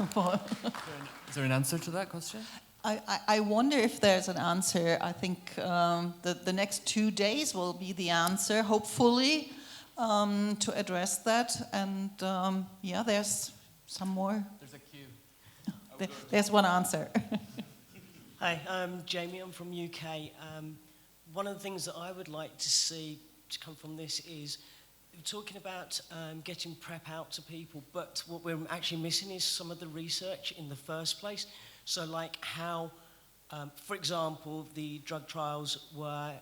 Is there an answer to that question? I wonder if there's an answer. I think the next 2 days will be the answer, hopefully. to address that. And yeah, there's some more. There's a queue. There's one answer. Hi, I'm Jamie. I'm from UK. One of the things that I would like to see to come from this is we're talking about getting PrEP out to people, but what we're actually missing is some of the research in the first place. So like how, for example, the drug trials were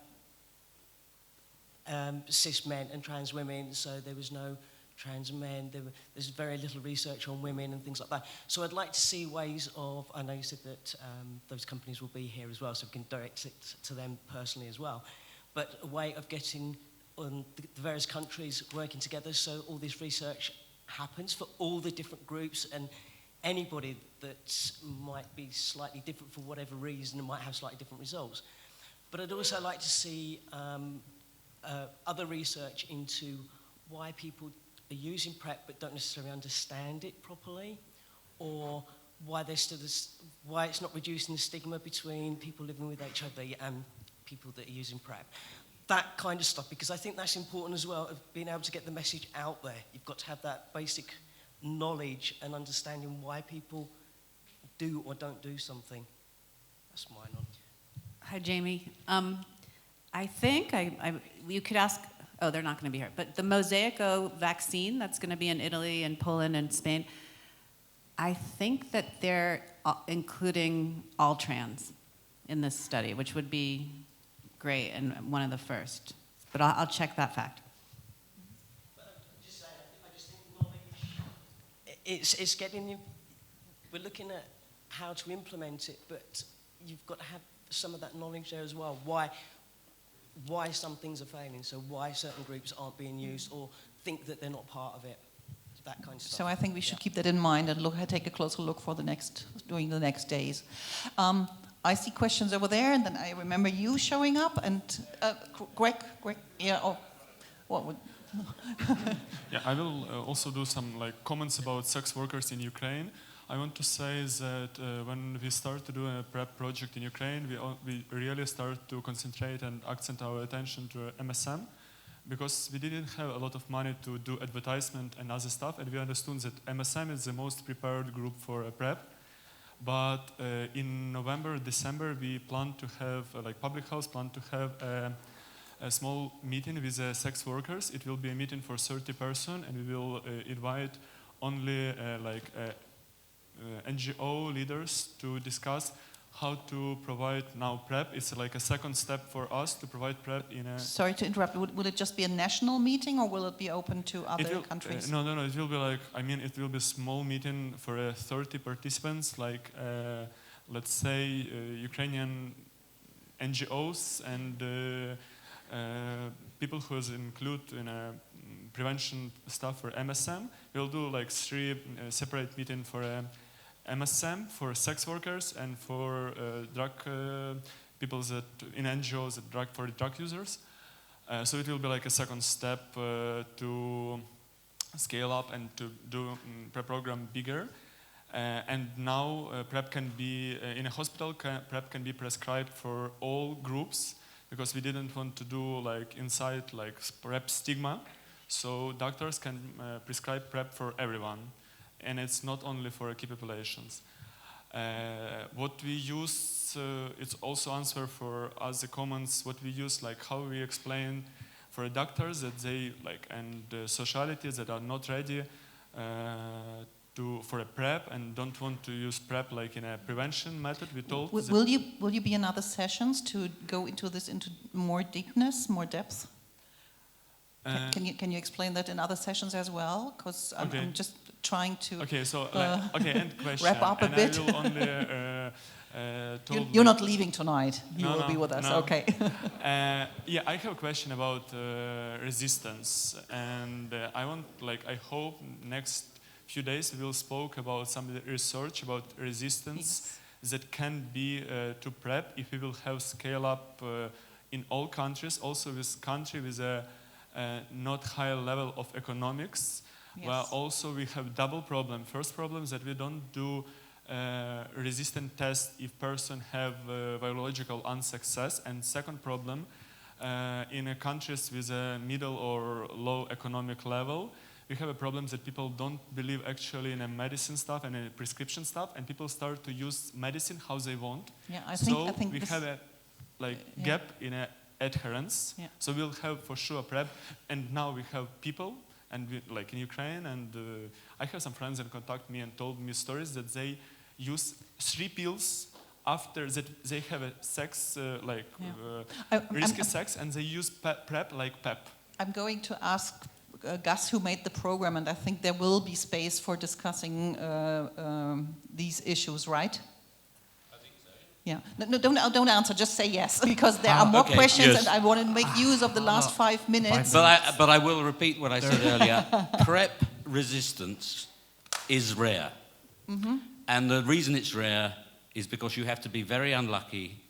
cis men and trans women, so there was no trans men, there's very little research on women and things like that. So I'd like to see ways of, I know you said that those companies will be here as well, so we can direct it to them personally as well, but a way of getting on the various countries working together so all this research happens for all the different groups, and anybody that might be slightly different for whatever reason and might have slightly different results. But I'd also like to see other research into why people are using PrEP but don't necessarily understand it properly, or why there's still why it's not reducing the stigma between people living with HIV and people that are using PrEP. That kind of stuff, because I think that's important as well, of being able to get the message out there. You've got to have that basic knowledge and understanding why people do or don't do something. That's mine on. Hi, Jamie. I think you could ask, oh, they're not going to be here, but the Mosaico vaccine that's going to be in Italy and Poland and Spain, I think that they're including all trans in this study, which would be great and one of the first. But I'll check that fact. I just think knowledge, it's getting, we're looking at how to implement it, but you've got to have some of that knowledge there as well. Why some things are failing, so why certain groups aren't being used or think that they're not part of it, that kind of stuff. So I think we should keep that in mind and take a closer look for during the next days. I see questions over there, and then I remember you showing up, and Greg, yeah, oh, what would... Yeah, I will also do some comments about sex workers in Ukraine. I want to say that when we start to do a PrEP project in Ukraine, we really start to concentrate and accent our attention to MSM, because we didn't have a lot of money to do advertisement and other stuff, and we understood that MSM is the most prepared group for a PrEP. But in November, December, we plan to have, Public House plan to have a small meeting with sex workers. It will be a meeting for 30 persons, and we will invite only NGO leaders to discuss how to provide now PrEP. It's like a second step for us to provide PrEP in a... Sorry to interrupt, will it just be a national meeting, or will it be open to other countries? No, it will be it will be a small meeting for 30 participants, let's say Ukrainian NGOs and people who is included in a prevention stuff for MSM. We'll do 3 separate meetings for MSM, for sex workers, and for drug people that in NGOs for drug users. So it will be a second step to scale up and to do PrEP program bigger. And now PrEP can be in a hospital. PrEP can be prescribed for all groups, because we didn't want to do inside PrEP stigma. So doctors can prescribe PrEP for everyone, and it's not only for key populations. What we use, it's also answer for other comments. What we use, how we explain for doctors that they and society that are not ready for a PrEP and don't want to use PrEP in a prevention method. We told. Will you be in other sessions to go into this into more deepness, more depth? Can you explain that in other sessions as well? Because I'm just trying to end question. Wrap up a bit. I will only You're not leaving tonight. You will be with us. No. Okay. Yeah, I have a question about resistance, and I hope next few days we will speak about some of the research about resistance that can be to PrEP if we will have scale up in all countries, also with country with a not high level of economics. Well, also we have double problem. First problem is that we don't do resistant test if person have biological unsuccess, and second problem in countries with a middle or low economic level, we have a problem that people don't believe actually in a medicine stuff and a prescription stuff, and people start to use medicine how they want. Yeah, I think think we have a gap in adherence. Yeah. So we'll have for sure PrEP, and now we have people, and like in Ukraine, and I have some friends that contact me and told me stories that they use 3 pills after that they have a sex, risky sex, and they use PrEP like PEP. I'm going to ask Gus, who made the program, and I think there will be space for discussing these issues, right? I think so. Yeah. No, don't answer. Just say yes, because there are more questions, yes. and I want to make use of the last 5 minutes. But I will repeat what I said earlier. PrEP resistance is rare. Mm-hmm. And the reason it's rare is because you have to be very unlucky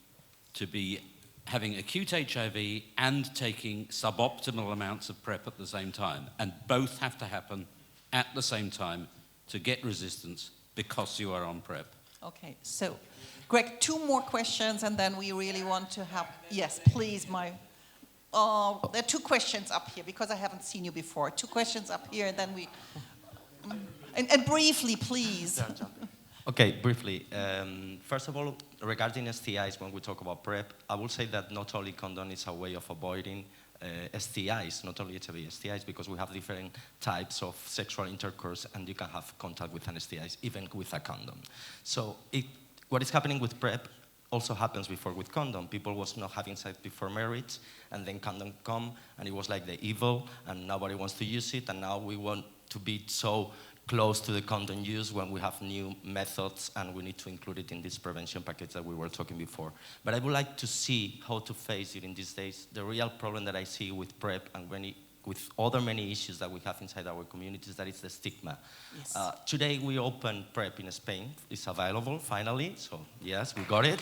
to be having acute HIV and taking suboptimal amounts of PrEP at the same time. And both have to happen at the same time to get resistance because you are on PrEP. Okay, so Greg, 2 more questions, and then we really want to have, yes, please, there are 2 questions up here because I haven't seen you before. 2 questions up here, and then we, and briefly, please. Okay, briefly. First of all, regarding STIs, when we talk about PrEP, I will say that not only condom is a way of avoiding STIs, not only HIV STIs, because we have different types of sexual intercourse, and you can have contact with an STIs, even with a condom. So what is happening with PrEP also happens before with condom. People was not having sex before marriage, and then condom come, and it was like the evil, and nobody wants to use it, and now we want to be so close to the condom use when we have new methods, and we need to include it in this prevention package that we were talking before. But I would like to see how to face it in these days. The real problem that I see with PrEP and with other many issues that we have inside our communities, that is the stigma. Yes. Today we opened PrEP in Spain. It's available finally, so yes, we got it.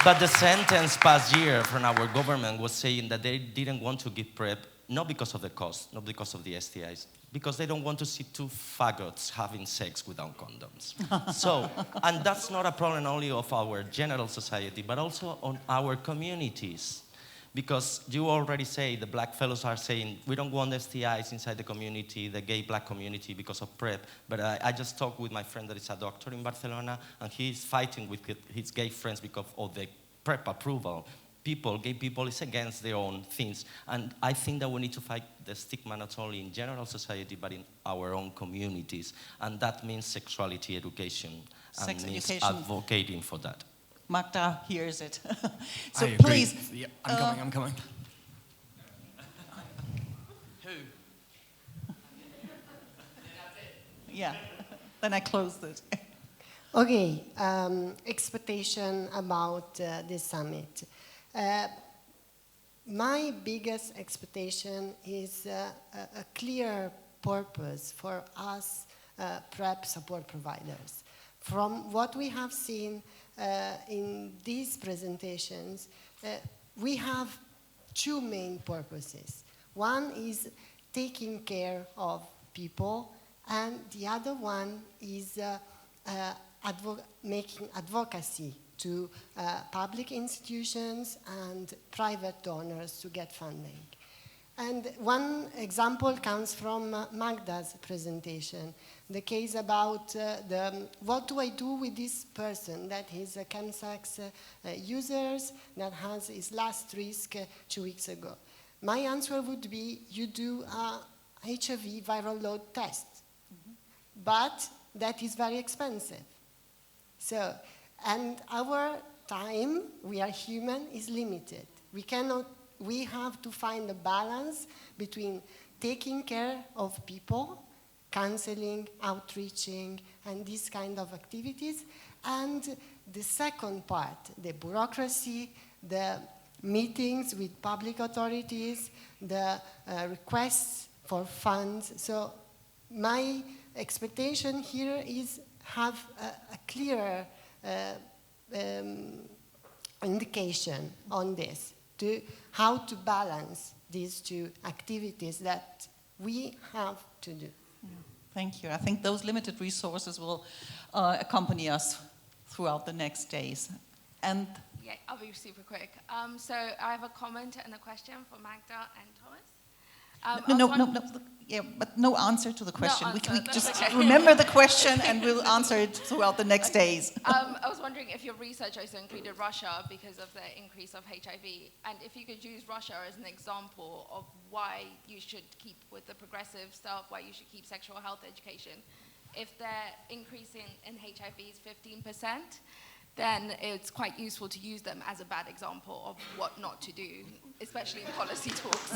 But the sentence past year from our government was saying that they didn't want to give PrEP, not because of the cost, not because of the STIs, because they don't want to see 2 faggots having sex without condoms. So, and that's not a problem only of our general society, but also on our communities. Because you already say, the black fellows are saying, we don't want STIs inside the community, the gay black community, because of PrEP. But I just talked with my friend that is a doctor in Barcelona, and he's fighting with his gay friends because of the PrEP approval. Gay people is against their own things. And I think that we need to fight the stigma not only in general society, but in our own communities. And that means sexuality education, and means advocating for that. Magda hears it. So I agree. please. Yeah, I'm coming. Who? Yeah, then I closed it. Okay, expectation about this summit. My biggest expectation is a clear purpose for us PrEP support providers. From what we have seen in these presentations, we have 2 main purposes. One is taking care of people, and the other one is making advocacy to public institutions and private donors to get funding. And one example comes from Magda's presentation, the case about what do I do with this person that is a chemsex user that has his last risk 2 weeks ago. My answer would be, you do a HIV viral load test, but that is very expensive. So, and our time, we are human, is limited. We have to find a balance between taking care of people, counseling, outreaching, and these kind of activities, and the second part, the bureaucracy, the meetings with public authorities, the requests for funds. So my expectation here is have a clear indication on this, to how to balance these 2 activities that we have to do. Thank you. I think those limited resources will accompany us throughout the next days. And Yeah, I'll be super quick. So I have a comment and a question for Magda and Thomas. No. Yeah, but no answer to the question. No we answer, can just okay. remember the question and we'll answer it throughout the next days. I was wondering if your research also included Russia because of the increase of HIV, and if you could use Russia as an example of why you should keep with the progressive stuff, why you should keep sexual health education. If their increase in HIV is 15%, then it's quite useful to use them as a bad example of what not to do, especially in policy talks.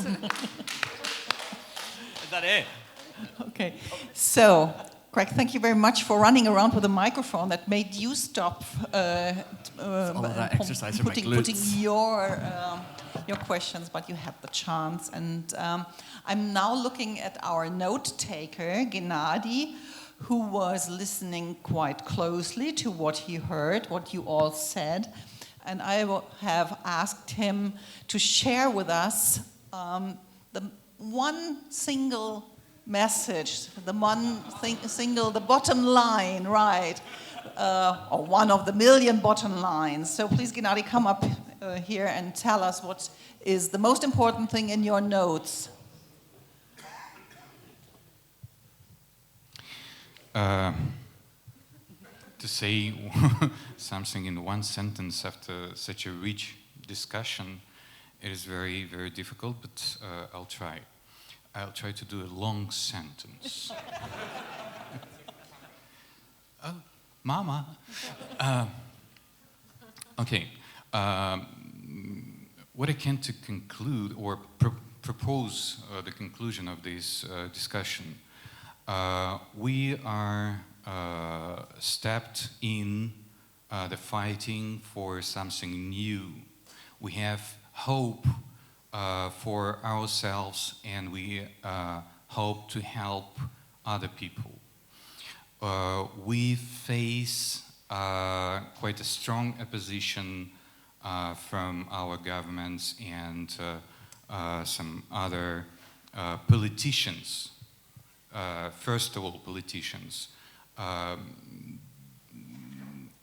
Is that it? Okay. So, Greg, thank you very much for running around with a microphone that made you stop all of that exercise for my glutes. putting your questions, but you had the chance. And I'm now looking at our note taker, Gennady, who was listening quite closely to what he heard, what you all said. And I have asked him to share with us the one single message, the bottom line, right? Or one of the million bottom lines. So please, Gennady, come up here and tell us what is the most important thing in your notes. To say something in one sentence after such a rich discussion, it is very, very difficult, but I'll try. I'll try to do a long sentence. Oh, Mama. Okay. What I can to conclude or propose the conclusion of this discussion. We are stepped in the fighting for something new. We have hope for ourselves, and we hope to help other people. We face quite a strong opposition from our governments and some other politicians. First of all, politicians.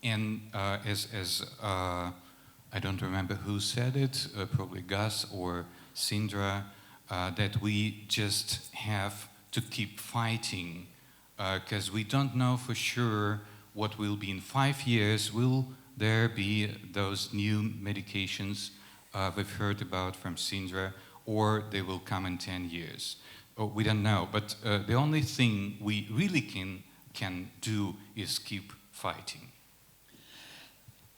And as I don't remember who said it, probably Gus or Cindra, that we just have to keep fighting because we don't know for sure what will be in 5 years. Will there be those new medications we've heard about from Cindra, or they will come in 10 years? We don't know, but the only thing we really can do is keep fighting.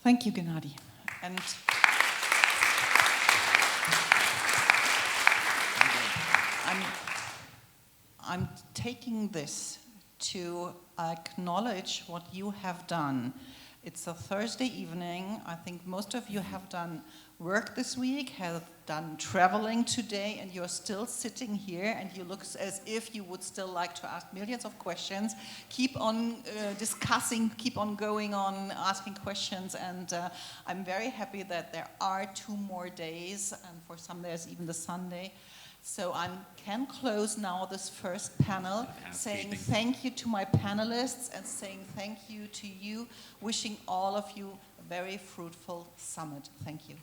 Thank you, Gennady. And I'm taking this to acknowledge what you have done. It's a Thursday evening. I think most of you have done work this week, have done traveling today, and you're still sitting here and you look as if you would still like to ask millions of questions. Keep on discussing, keep on going on, asking questions, and I'm very happy that there are 2 more days, and for some there's even the Sunday. So I can close now this first panel, saying thank you to my panelists and saying thank you to you, wishing all of you a very fruitful summit. Thank you.